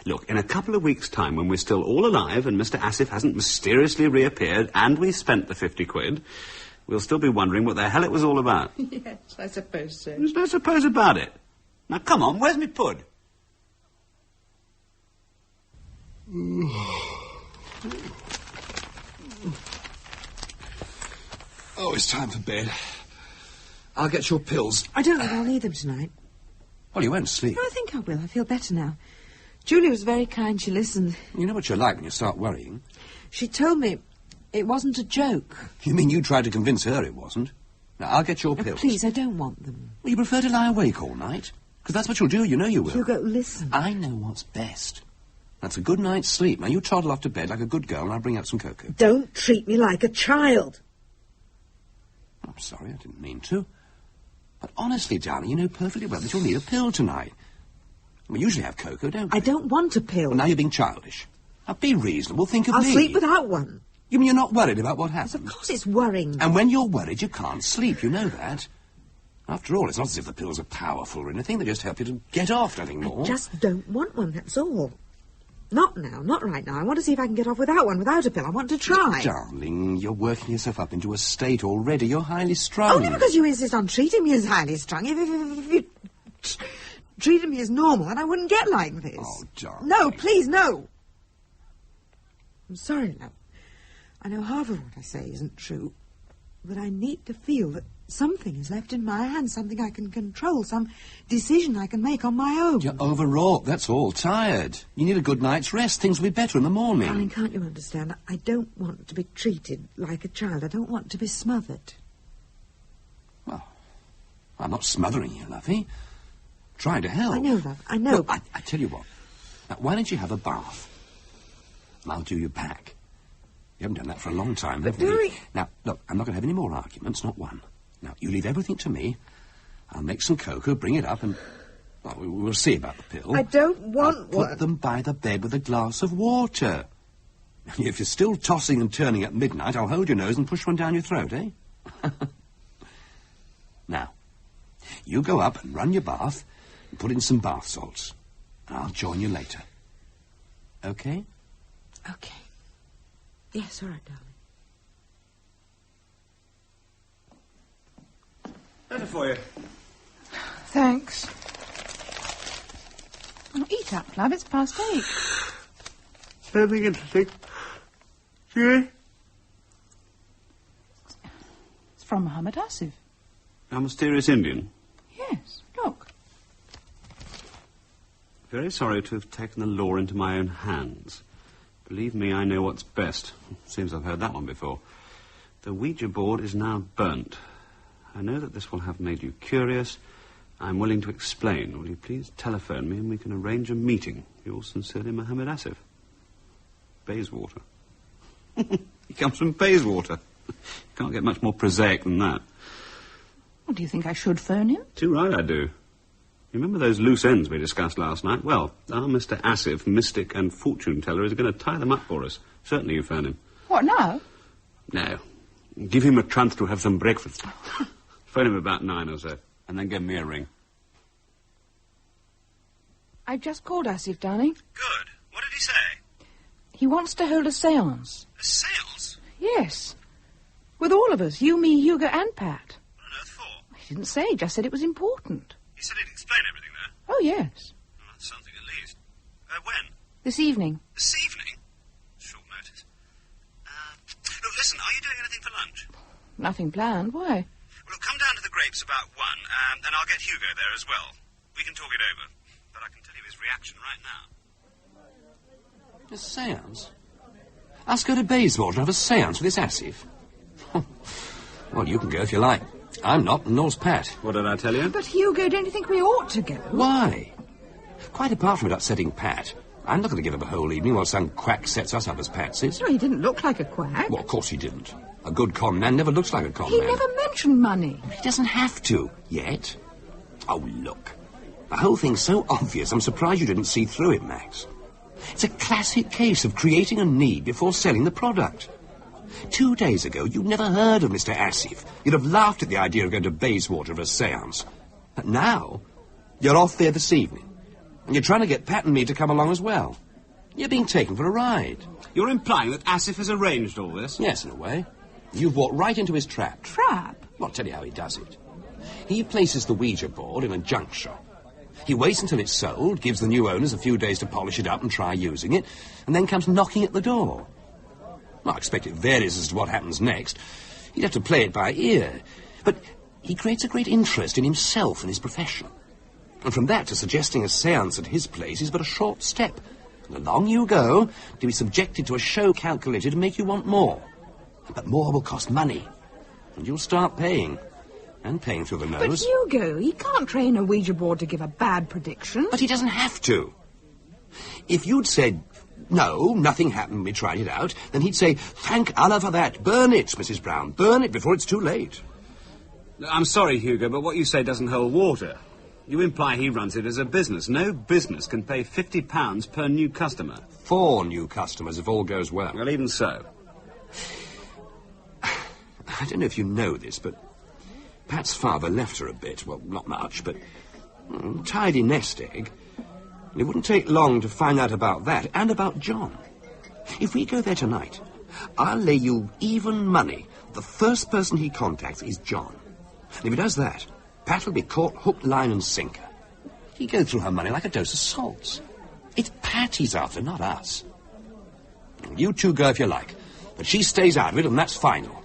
Look, in a couple of weeks' time, when we're still all alive and Mr. Asif hasn't mysteriously reappeared and we spent the 50 quid, we'll still be wondering what the hell it was all about. Yes, I suppose so. There's no suppose about it. Now, come on, where's me pud? Oh, it's time for bed. I'll get your pills. I don't think I'll need them tonight. Well, you won't sleep. No, I think I will. I feel better now. Julie was very kind. She listened. You know what you're like when you start worrying. She told me it wasn't a joke. You mean you tried to convince her it wasn't? Now, I'll get your Oh, pills. please, I don't want them. Well, you prefer to lie awake all night? Because that's what you'll do, you know you will. Hugo, listen. I know what's best. That's a good night's sleep. Now, you toddle off to bed like a good girl and I'll bring out some cocoa. Don't treat me like a child. I'm sorry, I didn't mean to. But honestly, darling, you know perfectly well that you'll need a pill tonight. We usually have cocoa, don't we? I don't want a pill. Well, now you're being childish. Now, be reasonable. Think of I'll me. sleep without one. You mean you're not worried about what happens? Yes, of course it's worrying. And when you're worried, you can't sleep. You know that. After all, it's not as if the pills are powerful or anything. They just help you to get off, nothing more. I just don't want one, that's all. Not now, not right now. I want to see if I can get off without one, without a pill. I want to try. Darling, you're working yourself up into a state already. You're highly strung. Only because you insist on treating me as highly strung. If you treated me as normal, then I wouldn't get like this. Oh, darling. No, please, no. I'm sorry, love. I know half of what I say isn't true, but I need to feel that something is left in my hands, something I can control, some decision I can make on my own. You're overwrought, that's all. Tired. You need a good night's rest. Things will be better in the morning. Darling, can't you understand? I don't want to be treated like a child. I don't want to be smothered. Well, I'm not smothering you, lovey. Trying to help. I know, love, I know. Look, I tell you what. Now, why don't you have a bath? And I'll do your pack. You haven't done that for a long time, have you? Now, look, I'm not going to have any more arguments, not one. Now, you leave everything to me. I'll make some cocoa, bring it up, and... well, we'll see about the pill. I don't want I'll put them by the bed with a glass of water. If you're still tossing and turning at midnight, I'll hold your nose and push one down your throat, eh? Now, you go up and run your bath and put in some bath salts. And I'll join you later. Okay? Okay. Yes, all right, darling. Better for you. Thanks. Oh, eat up, love. It's past 8. Something interesting. See? It's from Muhammad Asif. Our mysterious Indian. Yes, look. Very sorry to have taken the law into my own hands. Believe me, I know what's best. Seems I've heard that one before. The Ouija board is now burnt. I know that this will have made you curious. I'm willing to explain. Will you please telephone me and we can arrange a meeting? Yours sincerely, Mohammed Asif. Bayswater. He comes from Bayswater. Can't get much more prosaic than that. Well, do you think I should phone him? Too right I do. You remember those loose ends we discussed last night? Well, our Mr. Asif, mystic and fortune teller, is going to tie them up for us. Certainly you phone him. What, now? No. Give him a chance to have some breakfast. Phone him about 9 or so, and then give me a ring. I just called Asif, darling. Good. What did he say? He wants to hold a séance. A séance? Yes. With all of us, you, me, Hugo and Pat. What on earth for? He didn't say, just said it was important. He said he'd explain everything there. Oh, yes. Well, that's something at least. When? This evening. This evening? Short notice. Look, listen, are you doing anything for lunch? Nothing planned. Why? Well, look, come down to the Grapes about 1, and I'll get Hugo there as well. We can talk it over. But I can tell you his reaction right now. A séance? Ask her to Bayswater and have a séance with this Asif? Well, you can go if you like. I'm not, and nor's Pat. What did I tell you? But, Hugo, don't you think we ought to go? Why? Quite apart from it upsetting Pat, I'm not going to give up a whole evening while some quack sets us up as patsies. No, he didn't look like a quack. Well, of course he didn't. A good con man never looks like a con He man. never mentioned money. He doesn't have to, yet. Oh, look. The whole thing's so obvious, I'm surprised you didn't see through it, Max. It's a classic case of creating a need before selling the product. 2 days ago, you'd never heard of Mr. Asif. You'd have laughed at the idea of going to Bayswater for a séance. But now, you're off there this evening. And you're trying to get Pat and me to come along as well. You're being taken for a ride. You're implying that Asif has arranged all this? Yes, in a way. You've walked right into his trap. Trap? Well, I'll tell you how he does it. He places the Ouija board in a junk shop. He waits until it's sold, gives the new owners a few days to polish it up and try using it, and then comes knocking at the door. Well, I expect it varies as to what happens next. He'd have to play it by ear. But he creates a great interest in himself and his profession. And from that to suggesting a séance at his place is but a short step. And along you go to be subjected to a show calculated to make you want more. But more will cost money. And you'll start paying. And paying through the But nose. Hugo, he can't train a Ouija board to give a bad prediction. But he doesn't have to. If you'd said, no, nothing happened, we tried it out, then he'd say, thank Allah for that. Burn it, Mrs. Brown. Burn it before it's too late. I'm sorry, Hugo, but what you say doesn't hold water. You imply he runs it as a business. No business can pay £50 per new customer. 4 new customers if all goes well. Well, even so. I don't know if you know this, but Pat's father left her a bit. Well, not much, but tidy nest egg. And it wouldn't take long to find out about that and about John. If we go there tonight, I'll lay you even money. The first person he contacts is John. And if he does that, Pat will be caught hook, line and sinker. He'd go through her money like a dose of salts. It's Pat he's after, not us. You two go if you like, but she stays out of it and that's final.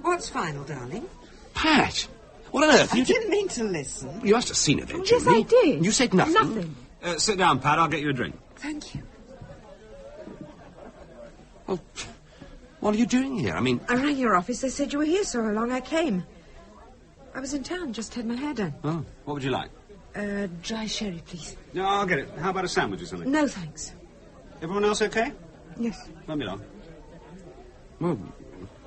What's final, darling? Pat! What on earth? I didn't mean to listen. You must have seen it then, Yes, Julie. I did. You said nothing. Nothing. Sit down, Pat. I'll get you a drink. Thank you. Well, what are you doing here? I mean... I rang your office. They said you were here, so along I came. I was in town, just had my hair done. Oh, what would you like? Dry sherry, please. No, I'll get it. How about a sandwich or something? No, thanks. Everyone else okay? Yes. Let me along. Well,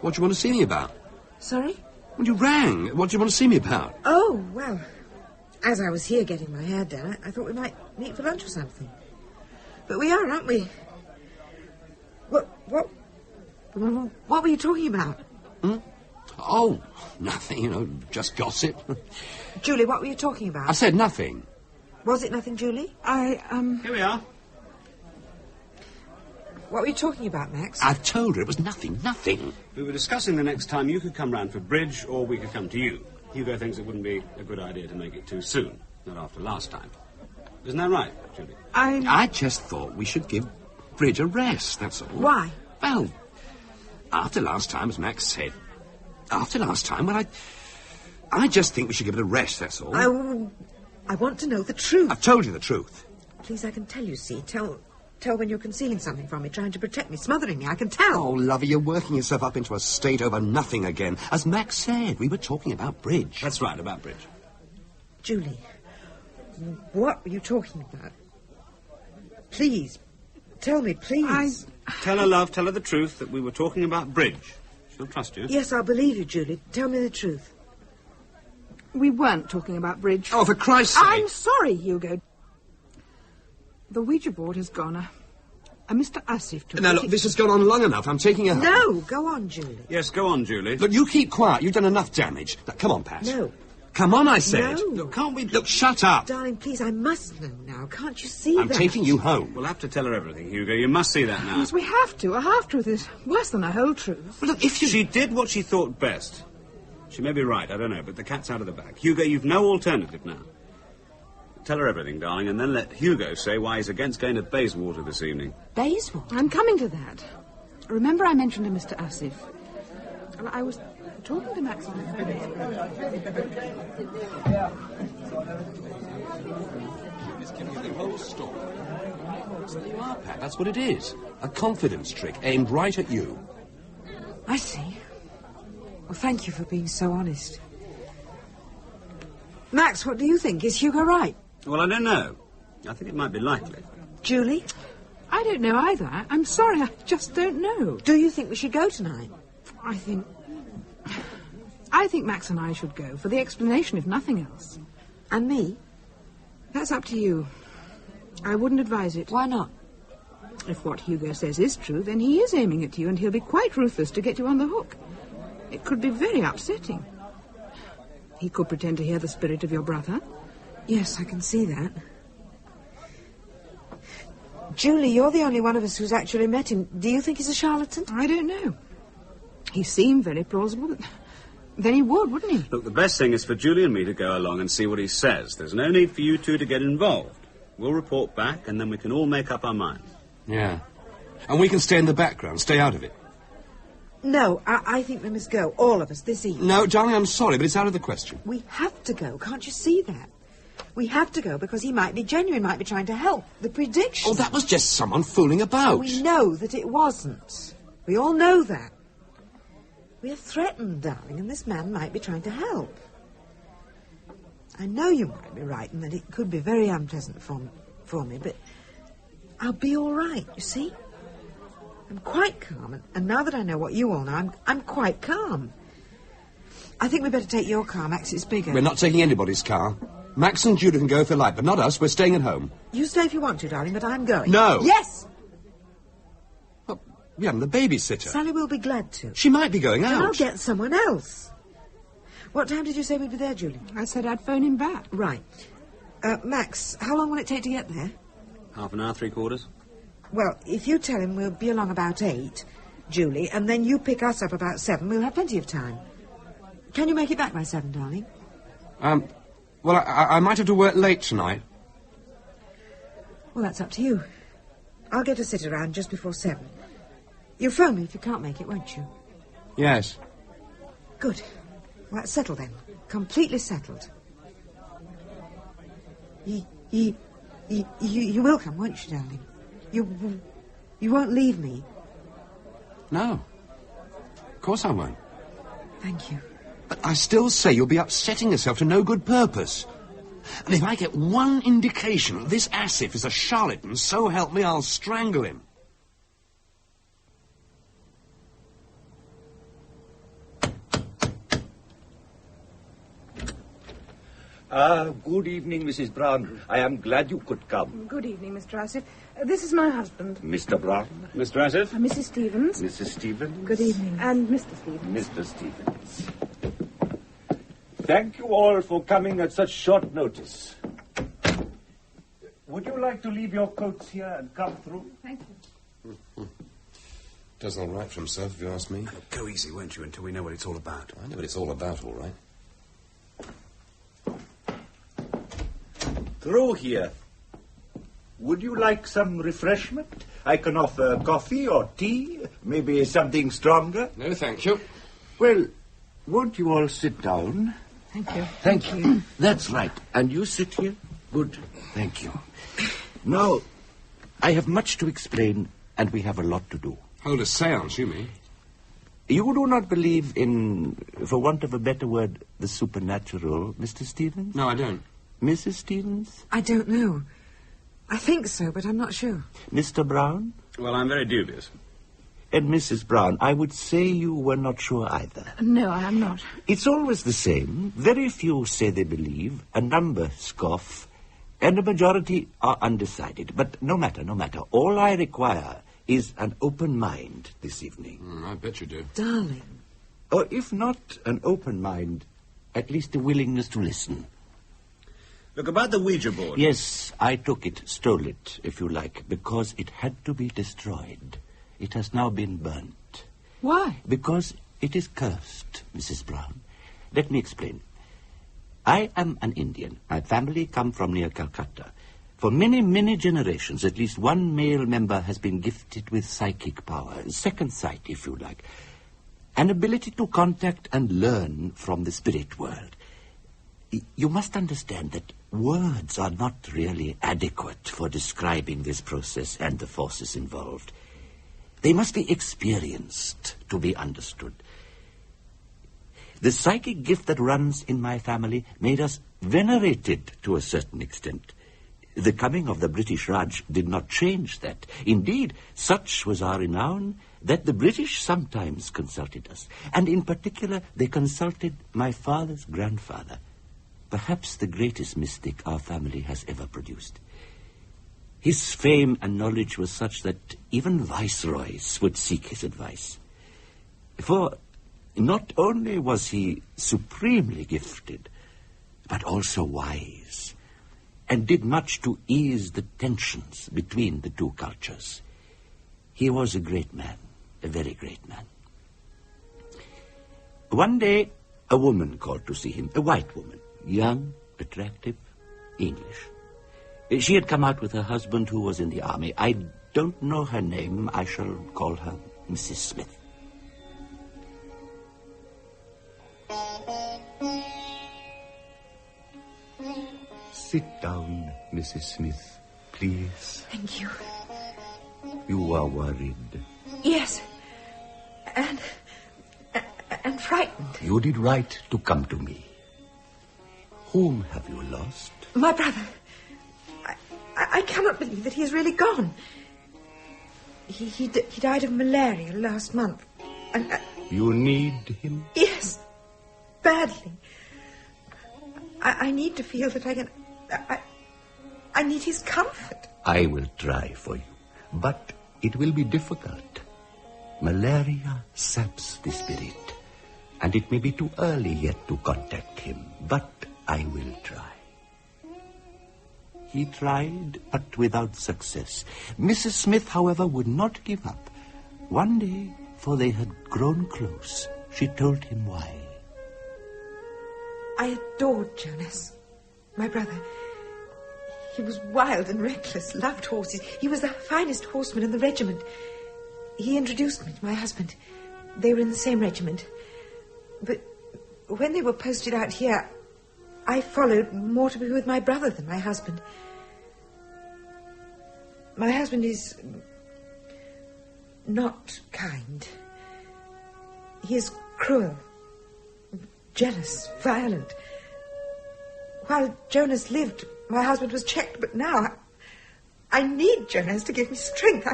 what do you want to see me about? Sorry? Well, you rang. What do you want to see me about? Oh, well, as I was here getting my hair done, I thought we might meet for lunch or something. But we are, aren't we? What were you talking about? Oh, nothing, just gossip. Julie, what were you talking about? I said nothing. Was it nothing, Julie? Here we are. What were you talking about, Max? I've told her it was nothing. We were discussing the next time you could come round for bridge, or we could come to you. Hugo thinks it wouldn't be a good idea to make it too soon, not after last time. Isn't that right, Julie? I just thought we should give Bridge a rest, that's all. Why? Well, after last time, as Max said, well, I just think we should give it a rest, that's all. I want to know the truth. I've told you the truth. Please, I can tell you, see. Tell when you're concealing something from me, trying to protect me, smothering me. I can tell. Oh, lovey, you're working yourself up into a state over nothing again. As Max said, we were talking about Bridge. That's right, about bridge. Julie, what were you talking about? Please, tell me, please. Tell her, love, tell her the truth, that we were talking about bridge. She'll trust you. Yes, I'll believe you, Julie. Tell me the truth. We weren't talking about bridge. Oh, for Christ's sake. I'm sorry, Hugo. The Ouija board has gone. A Mr. Asif took Now, it. look, this has gone on long enough. I'm taking her home. No, go on, Julie. Yes, go on, Julie. Look, you keep quiet. You've done enough damage. Now, come on, Pat. No. Come on, I said. No. Look, can't we... Look, shut up. Darling, please, I must know now. Can't you see I'm that? taking you home. We'll have to tell her everything, Hugo. You must see that now. Yes, we have to. A half-truth is worse than a whole truth. Well, look, if you... She did what she thought best. She may be right, I don't know, but the cat's out of the bag. Hugo, you've no alternative now. Tell her everything, darling, and then let Hugo say why he's against going to Bayswater this evening. Bayswater? I'm coming to that. Remember I mentioned to Mr. Asif. Well, I was talking to Max on the phone. It's giving you the whole story. So there you are, Pat. That's what it is. A confidence trick aimed right at you. I see. Well, thank you for being so honest. Max, what do you think? Is Hugo right? Well, I don't know. I think it might be likely. Julie? I don't know either. I'm sorry, I just don't know. Do you think we should go tonight? I think I think Max and I should go, for the explanation, if nothing else. And me? That's up to you. I wouldn't advise it. Why not? If what Hugo says is true, then he is aiming at you, and he'll be quite ruthless to get you on the hook. It could be very upsetting. He could pretend to hear the spirit of your brother. Yes, I can see that. Julie, you're the only one of us who's actually met him. Do you think he's a charlatan? I don't know. He seemed very plausible, but then he would, wouldn't he? Look, the best thing is for Julie and me to go along and see what he says. There's no need for you two to get involved. We'll report back, and then we can all make up our minds. Yeah. And we can stay in the background, stay out of it. No, I think we must go, all of us, this evening. No, darling, I'm sorry, but it's out of the question. We have to go, can't you see that? We have to go because he might be genuine, might be trying to help. The prediction... Oh, that was just someone fooling about. We know that it wasn't. We all know that. We're threatened, darling, and this man might be trying to help. I know you might be right and that it could be very unpleasant for me, but I'll be all right, you see? I'm quite calm, and now that I know what you all know, I'm quite calm. I think we'd better take your car, Max, it's bigger. We're not taking anybody's car. Max and Judah can go if they like, but not us. We're staying at home. You stay if you want to, darling, but I'm going. No. Yes! Well, we haven't the babysitter. Sally will be glad to. She might be going out. Then I'll get someone else. What time did you say we'd be there, Julie? I said I'd phone him back. Right. Max, how long will it take to get there? Half an hour, 3/4. Well, if you tell him we'll be along about 8, Julie, and then you pick us up about 7, we'll have plenty of time. Can you make it back by 7, darling? Well, I might have to work late tonight. Well, that's up to you. I'll get a sit around just before 7. You'll phone me if you can't make it, won't you? Yes. Good. Well, that's settled then. Completely settled. You will come, won't you, darling? You won't leave me. No. Of course I won't. Thank you. But I still say you'll be upsetting yourself to no good purpose. And if I get one indication that this Asif is a charlatan, so help me, I'll strangle him. Good evening, Mrs. Brown. I am glad you could come. Good evening, Mr. Asif. This is my husband. Mr. Brown. Mr. Asif? Mrs. Stevens. Mrs. Stevens. Good evening. And Mr. Stevens. Mr. Stevens. Thank you all for coming at such short notice. Would you like to leave your coats here and come through? Thank you. Does all right for himself, if you ask me. Go easy, won't you, until we know what it's all about. I know what it's all about, all right. Through here. Would you like some refreshment? I can offer coffee or tea, maybe something stronger. No, thank you. Well, won't you all sit down? Thank you. Thank you. That's right. And you sit here? Good. Thank you. Now, I have much to explain, and we have a lot to do. Hold a seance, you mean? You do not believe in, for want of a better word, the supernatural, Mr. Stevens? No, I don't. Mrs. Stevens? I don't know. I think so, but I'm not sure. Mr. Brown? Well, I'm very dubious. And Mrs. Brown, I would say you were not sure either. No, I am not. It's always the same. Very few say they believe, a number scoff, and a majority are undecided. But no matter. All I require is an open mind this evening. I bet you do. Darling. Or if not an open mind, at least a willingness to listen. Look, about the Ouija board. Yes, I took it, stole it, if you like, because it had to be destroyed. It has now been burnt. Why? Because it is cursed, Mrs. Brown. Let me explain. I am an Indian. My family come from near Calcutta. For many, many generations, at least one male member has been gifted with psychic power, second sight, if you like, an ability to contact and learn from the spirit world. You must understand that words are not really adequate for describing this process and the forces involved. They must be experienced to be understood. The psychic gift that runs in my family made us venerated to a certain extent. The coming of the British Raj did not change that. Indeed, such was our renown that the British sometimes consulted us, and in particular they consulted my father's grandfather, perhaps the greatest mystic our family has ever produced. His fame and knowledge was such that even viceroys would seek his advice. For not only was he supremely gifted, but also wise, and did much to ease the tensions between the two cultures. He was a great man, a very great man. One day, a woman called to see him, a white woman, young, attractive, English. She had come out with her husband, who was in the army. I don't know her name. I shall call her Mrs. Smith. Sit down, Mrs. Smith, please. Thank you. You are worried. Yes. And frightened. You did right to come to me. Whom have you lost? My brother. I cannot believe that he is really gone. He died of malaria last month. And You need him? yes, badly. I need to feel that I can... I need his comfort. I will try for you, but it will be difficult. Malaria saps the spirit, and it may be too early yet to contact him, but I will try. He tried, but without success. Mrs. Smith, however, would not give up. One day, for they had grown close, she told him why. I adored Jonas, my brother. He was wild and reckless, loved horses. He was the finest horseman in the regiment. He introduced me to my husband. They were in the same regiment. But when they were posted out here, I followed more to be with my brother than my husband. My husband is not kind. He is cruel, jealous, violent. While Jonas lived, my husband was checked, but now I need Jonas to give me strength.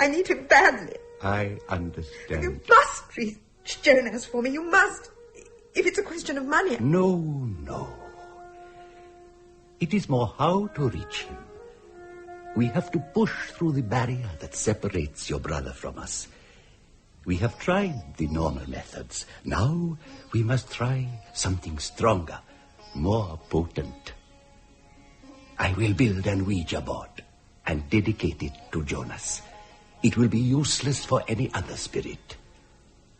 I need him badly. I understand. You must reach Jonas for me. You must. If it's a question of money. No. It is more how to reach him. We have to push through the barrier that separates your brother from us. We have tried the normal methods. Now we must try something stronger, more potent. I will build an Ouija board and dedicate it to Jonas. It will be useless for any other spirit.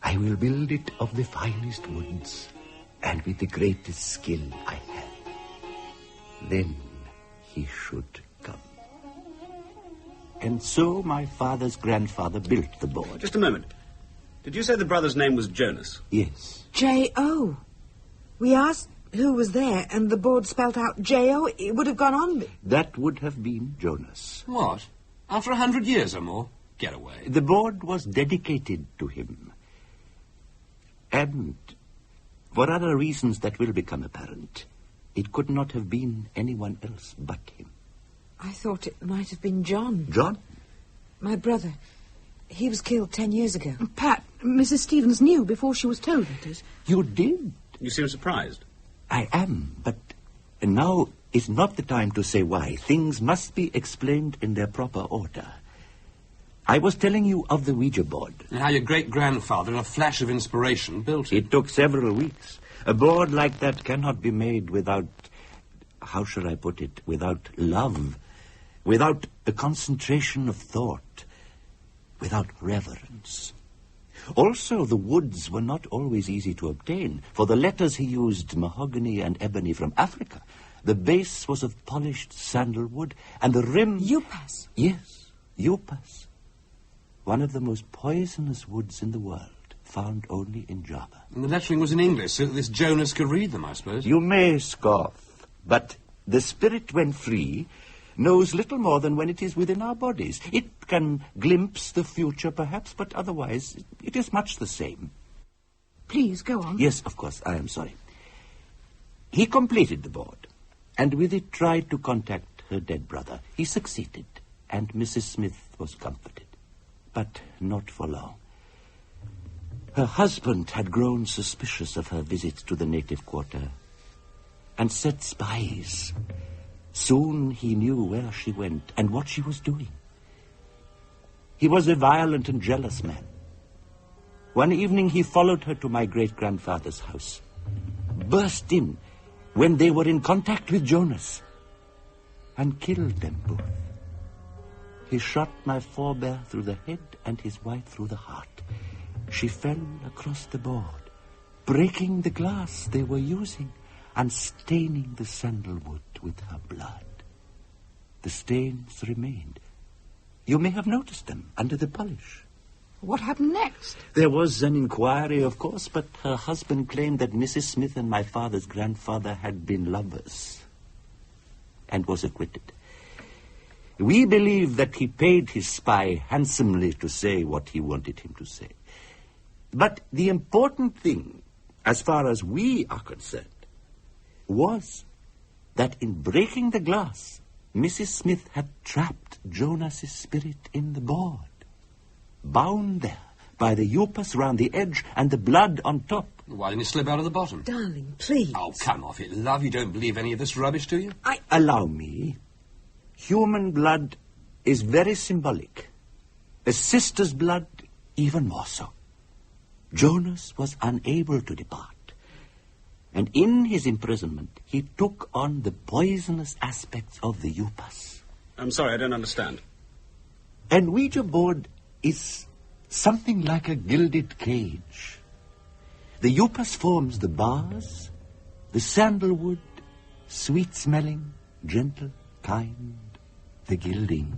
I will build it of the finest woods and with the greatest skill I have. Then he should come. And so my father's grandfather built the board. Just a moment. Did you say the brother's name was Jonas? Yes. J.O. We asked who was there, and the board spelt out J.O. It would have gone on. That would have been Jonas. What? After 100 years or more? Get away. The board was dedicated to him. And for other reasons that will become apparent, it could not have been anyone else but him. I thought it might have been John. John? My brother. He was killed 10 years ago. Pat, Mrs. Stevens knew before she was told it. You did? You seem surprised. I am, but now is not the time to say why. Things must be explained in their proper order. I was telling you of the Ouija board. And how your great-grandfather, in a flash of inspiration, built it. It took several weeks. A board like that cannot be made without, how shall I put it, without love, without a concentration of thought, without reverence. Also, the woods were not always easy to obtain. For the letters he used mahogany and ebony from Africa. The base was of polished sandalwood, and the rim... Upas. Yes, upas. One of the most poisonous woods in the world, found only in Java. And the lettering was in English, so that this Jonas could read them, I suppose. You may scoff, but the spirit, when free, knows little more than when it is within our bodies. It can glimpse the future, perhaps, but otherwise it is much the same. Please, go on. Yes, of course, I am sorry. He completed the board, and with it tried to contact her dead brother. He succeeded, and Mrs. Smith was comforted. but not for long. Her husband had grown suspicious of her visits to the native quarter and set spies. Soon he knew where she went and what she was doing. He was a violent and jealous man. One evening he followed her to my great-grandfather's house, burst in when they were in contact with Jonas, and killed them both. He shot my forebear through the head and his wife through the heart. She fell across the board, breaking the glass they were using and staining the sandalwood with her blood. The stains remained. You may have noticed them under the polish. What happened next? There was an inquiry, of course, but her husband claimed that Mrs. Smith and my father's grandfather had been lovers and was acquitted. We believe that he paid his spy handsomely to say what he wanted him to say. But the important thing, as far as we are concerned, was that in breaking the glass, Mrs. Smith had trapped Jonas's spirit in the board, bound there by the upas round the edge and the blood on top. Why didn't it slip out of the bottom? Darling, please. Oh, come off it, love. You don't believe any of this rubbish, do you? Allow me. Human blood is very symbolic. A sister's blood, even more so. Jonas was unable to depart. And in his imprisonment, he took on the poisonous aspects of the upas. I'm sorry, I don't understand. An Ouija board is something like a gilded cage. The upas forms the bars, the sandalwood, sweet-smelling, gentle, kind, the gilding.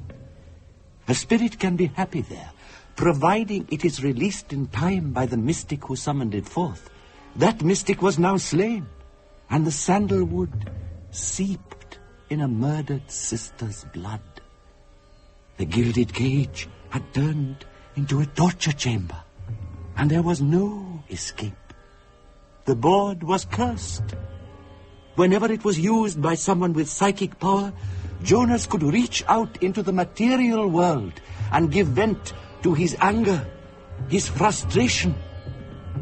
A spirit can be happy there, providing it is released in time by the mystic who summoned it forth. That mystic was now slain, and the sandalwood seeped in a murdered sister's blood. The gilded cage had turned into a torture chamber, and there was no escape. The board was cursed. Whenever it was used by someone with psychic power, Jonas could reach out into the material world and give vent to his anger, his frustration,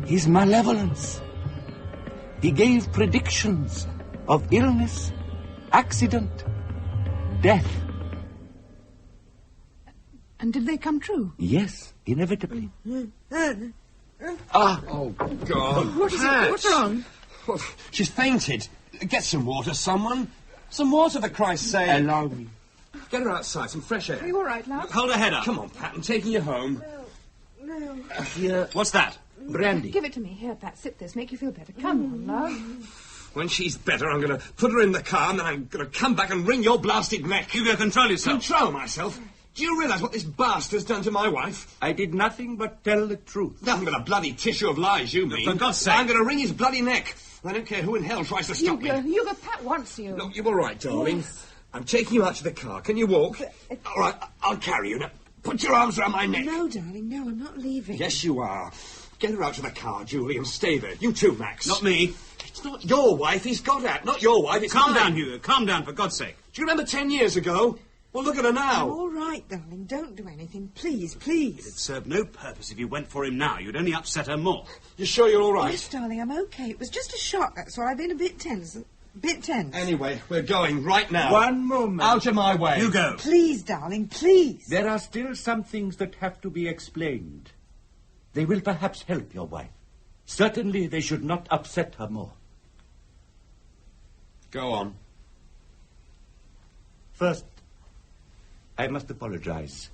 his malevolence. He gave predictions of illness, accident, death. And did they come true? Yes, inevitably. Oh, God. What is it? What's wrong? Oh, she's fainted. Get some water, someone. Some water, for Christ's sake. Allow me. Get her outside, some fresh air. Are you all right, love? Hold her head up. Come on, Pat, I'm taking you home. No. Here, What's that? brandy. Give it to me. Here, Pat, sip this. Make you feel better. Come on, love. When she's better, I'm going to put her in the car, and then I'm going to come back and wring your blasted neck. Hugo, control yourself. Control myself? Do you realise what this bastard's done to my wife? I did nothing but tell the truth. Nothing but a bloody tissue of lies, you mean. For God's sake. I'm going to wring his bloody neck. I don't care who in hell tries to stop me. Hugo, Pat wants you. Look, you're all right, darling. Yes. I'm taking you out to the car. Can you walk? All right, I'll carry you. Now, put your arms around my neck. No, darling, no, I'm not leaving. Yes, you are. Get her out to the car, Julie, and stay there. You too, Max. Not me. It's not your wife he's got at. Not your wife, it's Calm mine. down, Hugo. Calm down, for God's sake. Do you remember 10 years ago? Well, look at her I'm now. all right, darling. Don't do anything. Please, please. It'd serve no purpose if you went for him now. You'd only upset her more. You sure you're all right? Yes, darling, I'm okay. It was just a shock, that's all. I've been a bit tense. Anyway, we're going right now. One moment. Out of my way. Hugo. Please, darling, please. There are still some things that have to be explained. They will perhaps help your wife. Certainly they should not upset her more. Go on. First, I must apologize.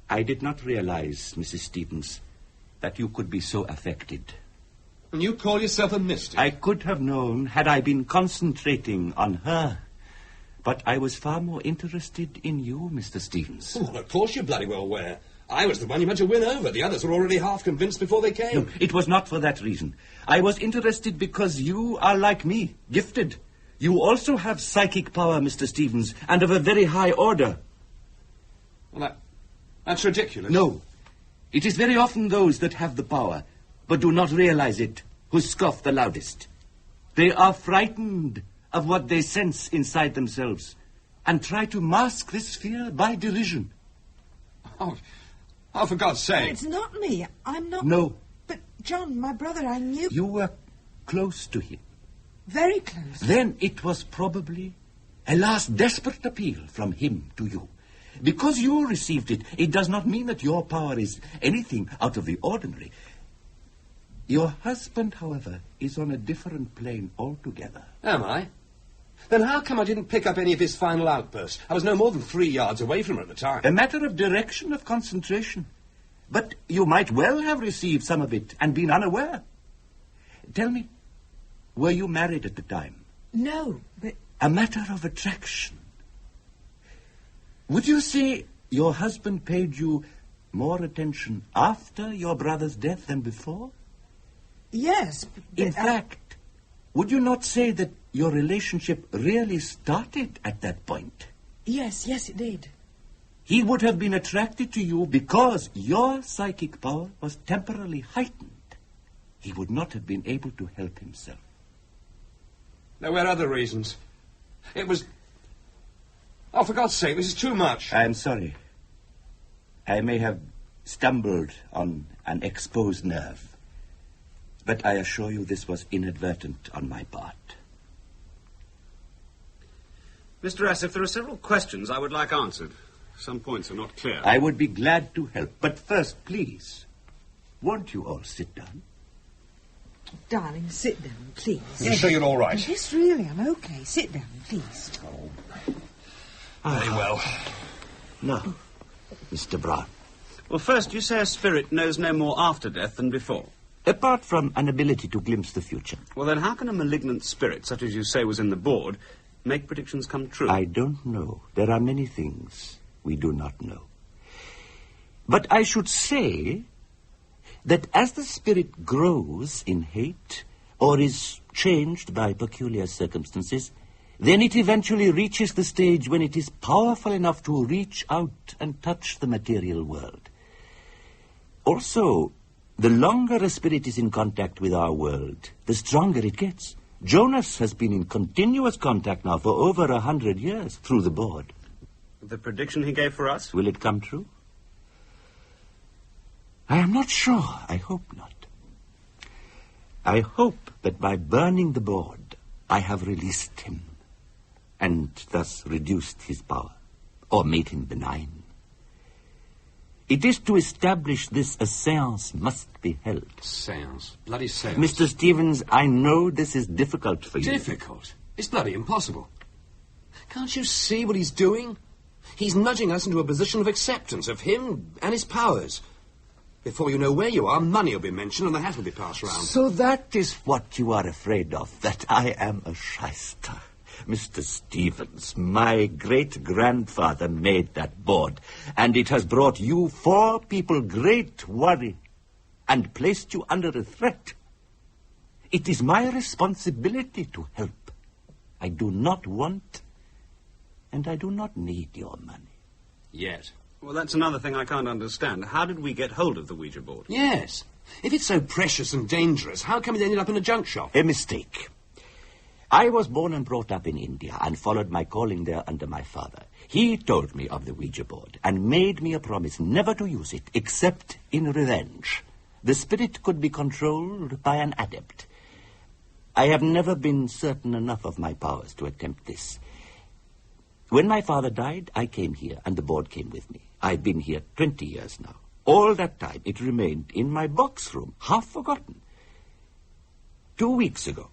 I did not realize, Mrs. Stevens, that you could be so affected. And you call yourself a mystic? I could have known had I been concentrating on her. But I was far more interested in you, Mr. Stevens. Well, of course you bloody well were. I was the one you meant to win over. The others were already half convinced before they came. No, it was not for that reason. I was interested because you are like me, gifted. You also have psychic power, Mr. Stevens, and of a very high order. Well, that's ridiculous. No. It is very often those that have the power, but do not realize it, who scoff the loudest. They are frightened of what they sense inside themselves, and try to mask this fear by derision. Oh, Oh, for God's sake. It's not me. I'm not... No. But, John, my brother, I knew... You were close to him. Very close. Then it was probably a last desperate appeal from him to you. Because you received it, it does not mean that your power is anything out of the ordinary. Your husband, however, is on a different plane altogether. Am I? Then how come I didn't pick up any of his final outbursts? I was no more than 3 yards away from him at the time. A matter of direction of concentration. But you might well have received some of it and been unaware. Tell me, were you married at the time? No, but... A matter of attraction. Would you say your husband paid you more attention after your brother's death than before? Yes, but In fact, would you not say that your relationship really started at that point? Yes, it did. He would have been attracted to you because your psychic power was temporarily heightened. He would not have been able to help himself. There were other reasons. It was... Oh, for God's sake, this is too much. I am sorry. I may have stumbled on an exposed nerve. But I assure you this was inadvertent on my part. Mr. S., if there are several questions I would like answered. Some points are not clear. I would be glad to help. But first, please, won't you all sit down? Darling, sit down, please. You sure you're all right? Yes, really, I'm okay. Sit down, please. Very well. Now, Mr. Brown. Well, first, you say a spirit knows no more after death than before. Apart from an ability to glimpse the future. Well, then how can a malignant spirit, such as you say was in the board, make predictions come true? I don't know. There are many things we do not know. But I should say that as the spirit grows in hate or is changed by peculiar circumstances, then it eventually reaches the stage when it is powerful enough to reach out and touch the material world. Also, the longer a spirit is in contact with our world, the stronger it gets. Jonas has been in continuous contact now for over 100 years through the board. The prediction he gave for us? Will it come true? I am not sure. I hope not. I hope that by burning the board, I have released him and thus reduced his power, or made him benign. It is to establish this a séance must be held. Séance. Bloody séance. Mr. Stevens, I know this is difficult for you. Difficult? It's bloody impossible. Can't you see what he's doing? He's nudging us into a position of acceptance of him and his powers. Before you know where you are, money will be mentioned and the hat will be passed round. So that is what you are afraid of, that I am a shyster. Mr. Stevens, my great-grandfather made that board, and it has brought you 4 people great worry and placed you under a threat. It is my responsibility to help. I do not want, and I do not need your money. Yet. Well, that's another thing I can't understand. How did we get hold of the Ouija board? Yes. If it's so precious and dangerous, how come it ended up in a junk shop? A mistake. I was born and brought up in India and followed my calling there under my father. He told me of the Ouija board and made me a promise never to use it except in revenge. The spirit could be controlled by an adept. I have never been certain enough of my powers to attempt this. When my father died, I came here and the board came with me. I've been here 20 years now. All that time it remained in my box room, half forgotten. 2 weeks ago,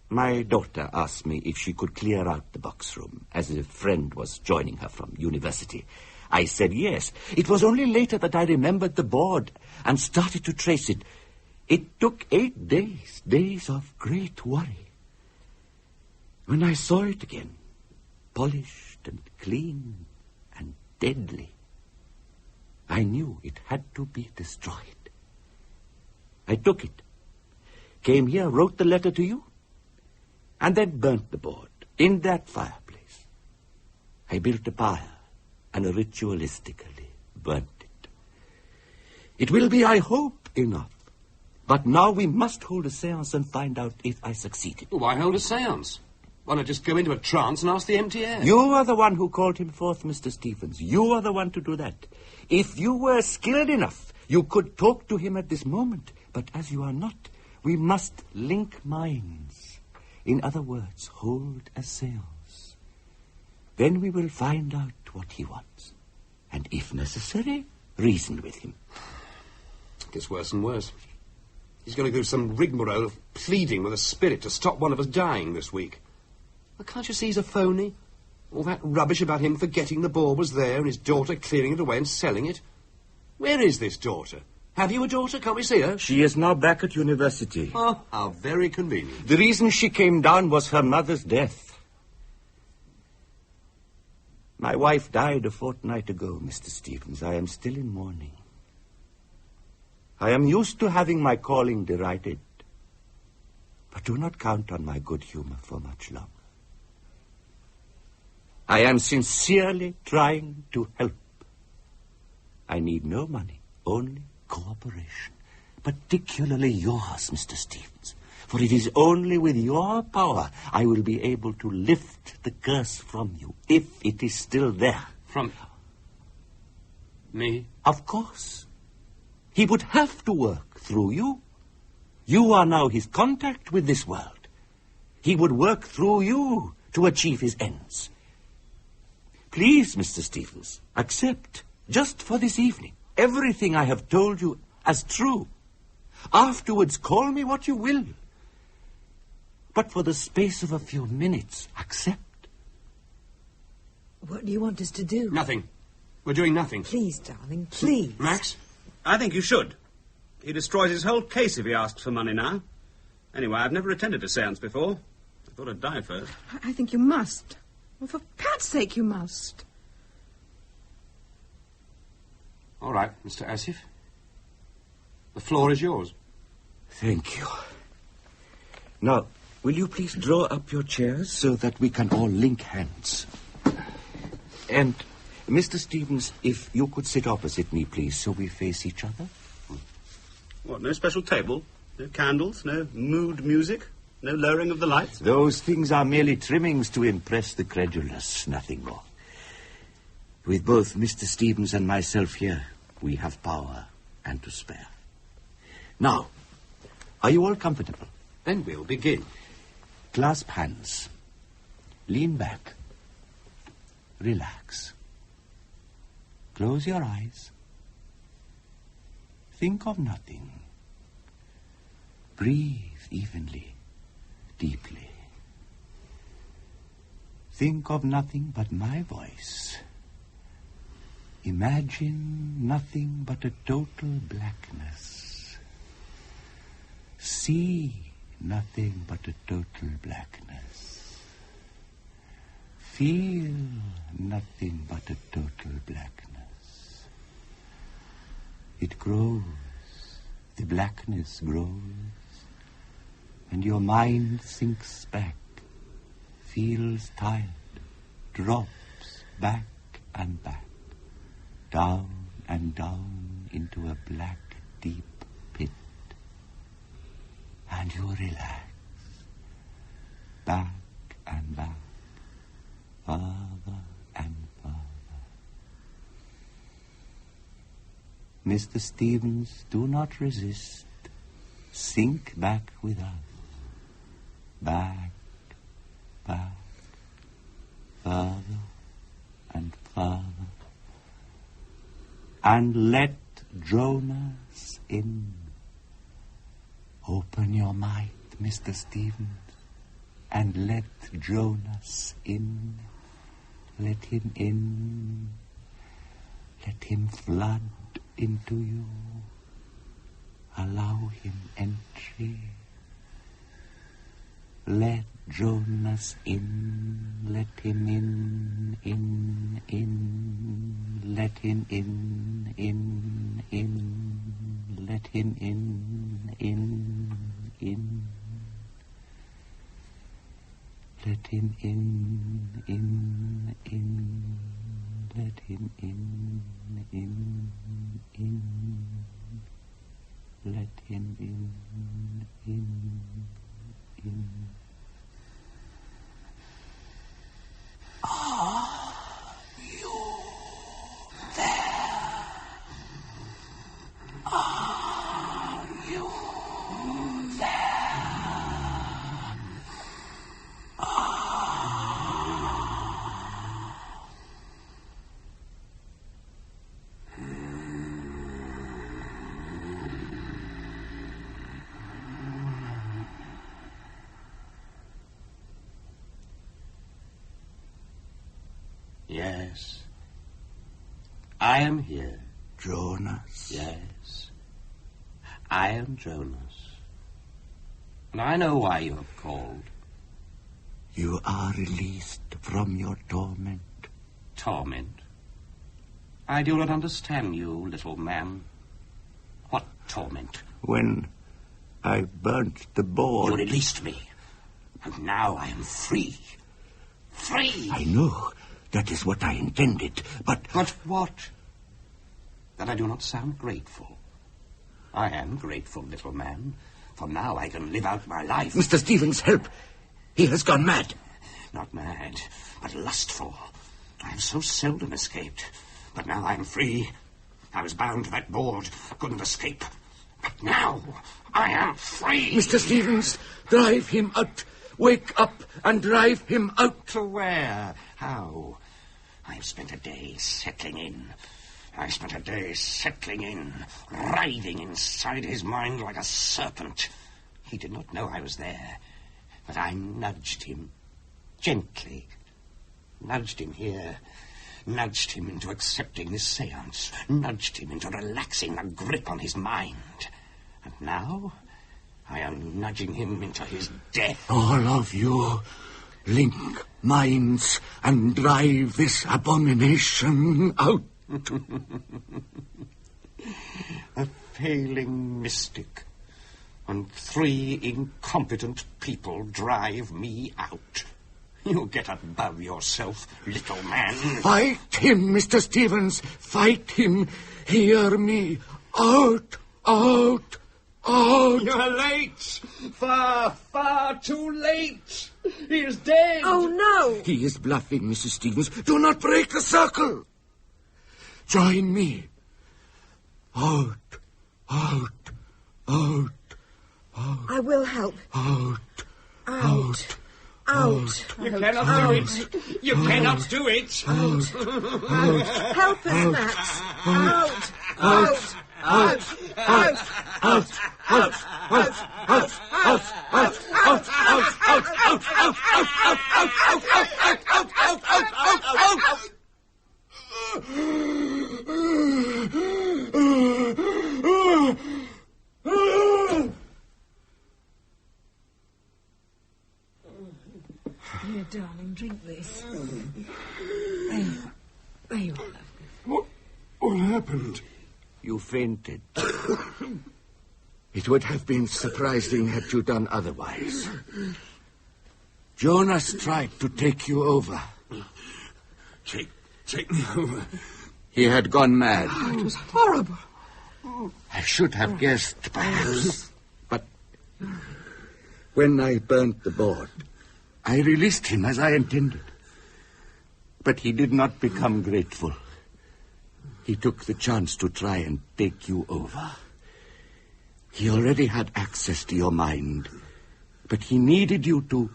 my daughter asked me if she could clear out the box room, as a friend was joining her from university. I said yes. It was only later that I remembered the board and started to trace it. It took 8 days, days of great worry. When I saw it again, polished and clean and deadly, I knew it had to be destroyed. I took it, came here, wrote the letter to you, and then burnt the board in that fireplace. I built a pyre and ritualistically burnt it. It will be, I hope, enough. But now we must hold a séance and find out if I succeeded. Why hold a séance? Why not just go into a trance and ask the empty air? You are the one who called him forth, Mr. Stevens. You are the one to do that. If you were skilled enough, you could talk to him at this moment. But as you are not, we must link minds. In other words, hold as sails. Then we will find out what he wants. And if necessary, reason with him. It gets worse and worse. He's going to do some rigmarole of pleading with a spirit to stop one of us dying this week. Well, can't you see he's a phony? All that rubbish about him forgetting the ball was there and his daughter clearing it away and selling it. Where is this daughter? Have you a daughter? Can't we see her? She is now back at university. Oh, how very convenient. The reason she came down was her mother's death. My wife died a fortnight ago, Mr. Stevens. I am still in mourning. I am used to having my calling derided, but do not count on my good humor for much longer. I am sincerely trying to help. I need no money, only cooperation, particularly yours, Mr. Stevens, for it is only with your power I will be able to lift the curse from you, if it is still there. From me? Of course. He would have to work through you. You are now his contact with this world. He would work through you to achieve his ends. Please, Mr. Stevens, accept, just for this evening, everything I have told you as true. Afterwards, call me what you will. But for the space of a few minutes, accept. What do you want us to do? Nothing. We're doing nothing. Please, darling, please. Max, I think you should. He destroys his whole case if he asks for money now. Anyway, I've never attended a séance before. I thought I'd die first. I think you must. Well, for Pat's sake, you must. All right, Mr. Asif. The floor is yours. Thank you. Now, will you please draw up your chairs so that we can all link hands? And, Mr. Stevens, if you could sit opposite me, please, so we face each other. What, no special table? No candles? No mood music? No lowering of the lights? Those things are merely trimmings to impress the credulous, nothing more. With both Mr. Stevens and myself here, we have power and to spare. Now, are you all comfortable? Then we'll begin. Clasp hands. Lean back. Relax. Close your eyes. Think of nothing. Breathe evenly, deeply. Think of nothing but my voice. Imagine nothing but a total blackness. See nothing but a total blackness. Feel nothing but a total blackness. It grows, the blackness grows, and your mind sinks back, feels tired, drops back and back, down and down into a black, deep pit. And you relax, back and back, further and further. Mr. Stevens, do not resist. Sink back with us. Back, back, further and further. And let Jonas in. Open your might, Mr. Stevens, and let Jonas in. Let him in. Let him flood into you. Allow him entry. Let Jonas in. Let him in. Let him in. Let him in. Let him in. Let him in. Let him in. Yes. I am here. Jonas? Yes. I am Jonas. And I know why you have called. You are released from your torment. Torment? I do not understand you, little man. What torment? When I burnt the board... You released me. And now I am free. Free! I know. That is what I intended, but... But what? That I do not sound grateful. I am grateful, little man, for now I can live out my life. Mr. Stevens, help! He has gone mad. Not mad, but lustful. I have so seldom escaped. But now I am free. I was bound to that board, couldn't escape. But now I am free. Mr. Stevens, drive him out. Wake up and drive him out. To where? How? I have spent a day settling in. I spent a day settling in, writhing inside his mind like a serpent. He did not know I was there, but I nudged him, gently. Nudged him here, nudged him into accepting this seance, nudged him into relaxing the grip on his mind. And now I am nudging him into his death. All of you, link minds and drive this abomination out. A failing mystic and 3 incompetent people drive me out. You get above yourself, little man. Fight him, Mr. Stevens. Fight him. Hear me. Out, out, out. You're late. Far, far too late. He is dead. Oh, no. He is bluffing, Mrs. Stevens. Do not break the circle. Join me. Out, out, out, out. I will help. Out, Out. Out. You cannot do it. You cannot do it. Out. Help us, Max. Out. Out. Out. Out. out, out, out, out, out, out, out, out. Dear darling, drink this. There you are, love. What happened? You fainted. It would have been surprising had you done otherwise. Jonas tried to take you over. Take me over. He had gone mad. Oh, it was horrible. I should have guessed, perhaps. But when I burnt the board, I released him as I intended. But he did not become grateful. He took the chance to try and take you over. He already had access to your mind, but he needed you to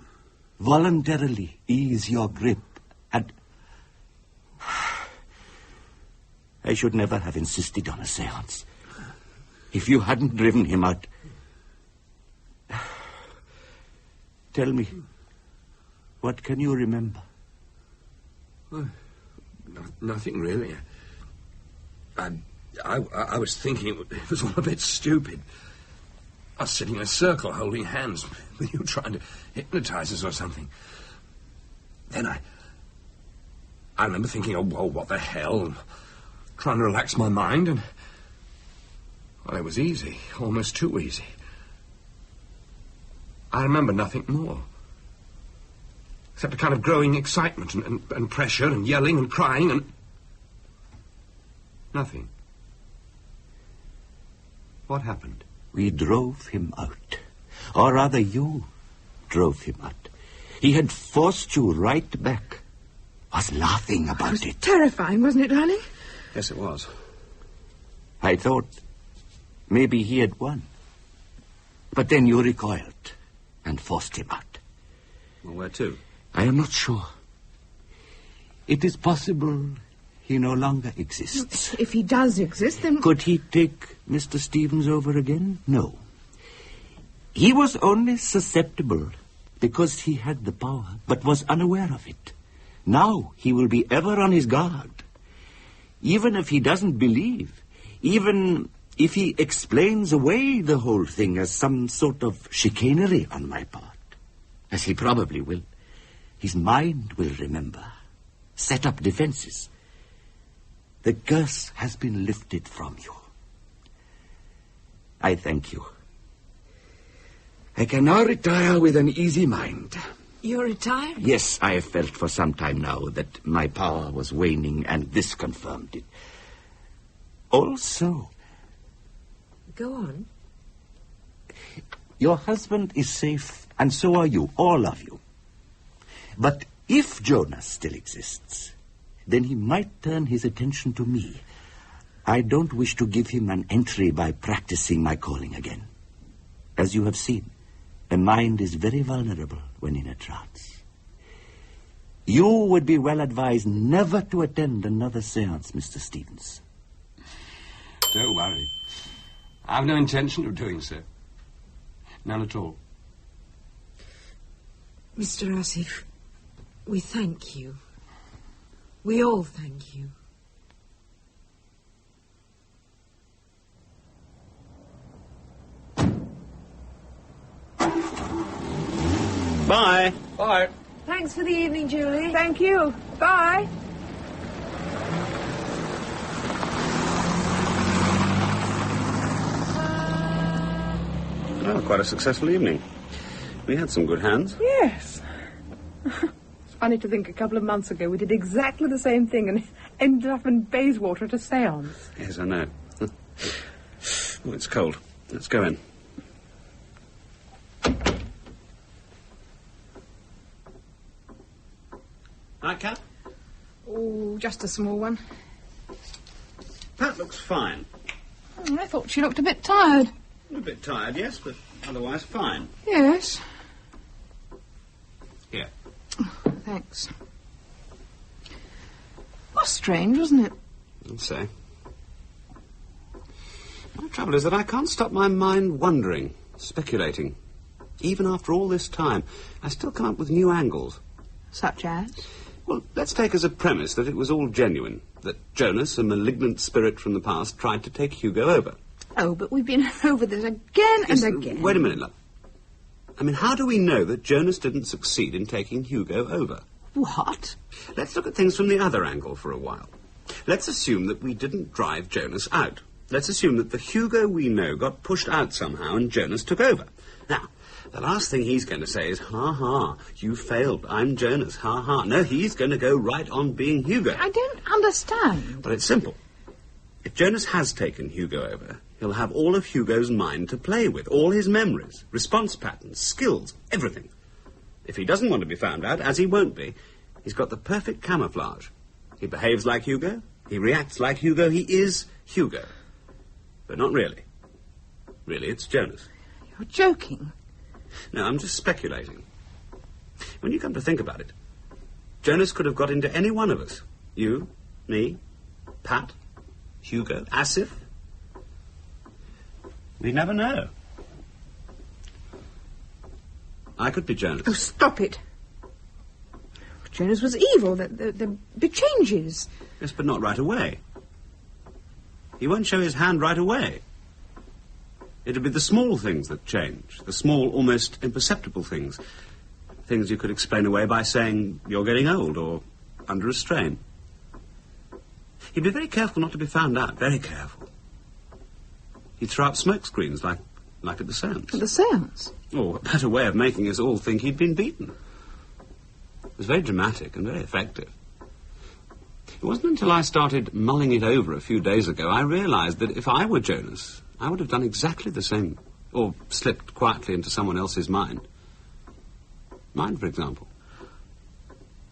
voluntarily ease your grip, and I should never have insisted on a seance. If you hadn't driven him out... Tell me, what can you remember? Nothing really. I was thinking it was all a bit stupid. Us sitting in a circle holding hands with you trying to hypnotize us or something. Then I remember thinking, oh, what the hell? Trying to relax my mind, and well, it was easy, almost too easy. I remember nothing more. Except a kind of growing excitement and pressure and yelling and crying and... nothing. What happened? We drove him out. Or rather, you drove him out. He had forced you right back. Was laughing about it. Terrifying, wasn't it, darling? Yes, it was. I thought maybe he had won. But then you recoiled and forced him out. Well, where to? I am not sure. It is possible he no longer exists. If he does exist, then... Could he take Mr. Stevens over again? No. He was only susceptible because he had the power, but was unaware of it. Now he will be ever on his guard. Even if he doesn't believe, even if he explains away the whole thing as some sort of chicanery on my part, as he probably will, his mind will remember, set up defenses. The curse has been lifted from you. I thank you. I can now retire with an easy mind. You're retired? Yes, I have felt for some time now that my power was waning, and this confirmed it. Also, Go on. your husband is safe, and so are you, all of you. But if Jonas still exists, then he might turn his attention to me. I don't wish to give him an entry by practicing my calling again. As you have seen, a mind is very vulnerable when in a trance. You would be well advised never to attend another séance, Mr. Stevens. Don't worry. I've no intention of doing so. None at all. Mr. Asif, we thank you. We all thank you. Bye. Bye. Thanks for the evening, Julie. Thank you. Bye. Oh, quite a successful evening. We had some good hands. Yes. It's funny to think a couple of months ago we did exactly the same thing and ended up in Bayswater at a séance. Yes, I know. Oh, it's cold. Let's go in. Nightcap? Oh, just a small one. Pat looks fine. I thought she looked a bit tired. A bit tired, yes, but otherwise fine. Yes. Here. Thanks. Was strange, wasn't it? I'd say. My trouble is that I can't stop my mind wondering, speculating. Even after all this time, I still come up with new angles. Such as? Well, let's take as a premise that it was all genuine, that Jonas, a malignant spirit from the past, tried to take Hugo over. Oh, but we've been over this again and Yes, again. Wait a minute, love. I mean, how do we know that Jonas didn't succeed in taking Hugo over? What? Let's look at things from the other angle for a while. Let's assume that we didn't drive Jonas out. Let's assume that the Hugo we know got pushed out somehow and Jonas took over. Now, the last thing he's going to say is, ha, you failed, I'm Jonas, ha. No, he's going to go right on being Hugo. I don't understand. Well, it's simple. If Jonas has taken Hugo over, he'll have all of Hugo's mind to play with, all his memories, response patterns, skills, everything. If he doesn't want to be found out, as he won't be, he's got the perfect camouflage. He behaves like Hugo, he reacts like Hugo, he is Hugo. But not really. Really, it's Jonas. You're joking. No, I'm just speculating. When you come to think about it, Jonas could have got into any one of us. You, me, Pat, Hugo, Asif. We never know. I could be Jonas. Oh, stop it. Jonas was evil. The big changes. Yes, but not right away. He won't show his hand right away. It'll be the small things that change, the small, almost imperceptible things. Things you could explain away by saying you're getting old or under a strain. He'd be very careful not to be found out, very careful. He'd throw up smoke screens like at the séance. At the séance? Oh, a better way of making us all think he'd been beaten. It was very dramatic and very effective. It wasn't until I started mulling it over a few days ago I realised that if I were Jonas, I would have done exactly the same, or slipped quietly into someone else's mind. Mine, for example.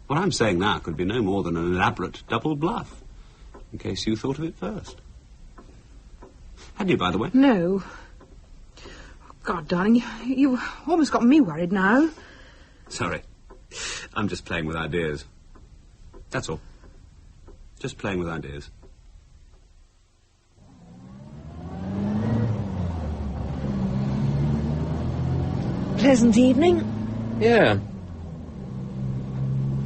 What I'm saying now could be no more than an elaborate double bluff, in case you thought of it first. Had you, by the way? No. Oh, God, darling, you almost got me worried now. Sorry. I'm just playing with ideas. That's all. Just playing with ideas. Pleasant evening. Yeah.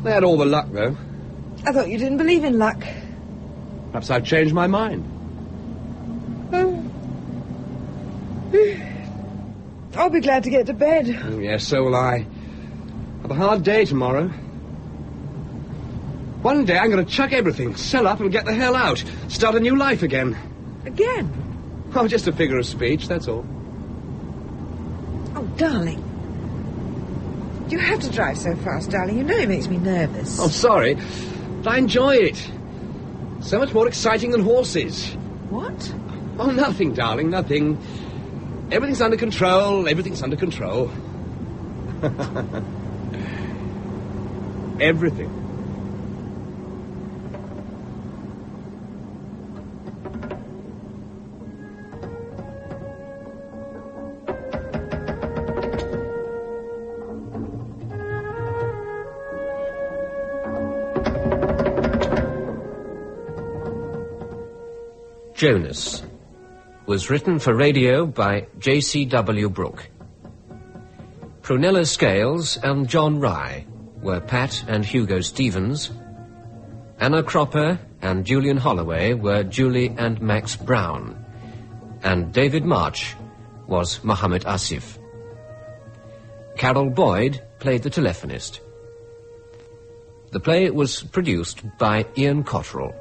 They had all the luck, though. I thought you didn't believe in luck. Perhaps I've changed my mind. I'll be glad to get to bed. Oh, yes, so will I. Have a hard day tomorrow. One day I'm going to chuck everything, sell up and get the hell out. Start a new life again. Again? Oh, just a figure of speech, that's all. Oh, darling. You have to drive so fast, darling. You know it makes me nervous. Oh, sorry. But I enjoy it. So much more exciting than horses. What? Oh, nothing, darling, nothing. Everything's under control. Everything's under control. Everything. Jonas was written for radio by J.C.W. Brooke. Prunella Scales and John Rye were Pat and Hugo Stevens. Anna Cropper and Julian Holloway were Julie and Max Brown. And David March was Mohammed Asif. Carol Boyd played the telephonist. The play was produced by Ian Cottrell.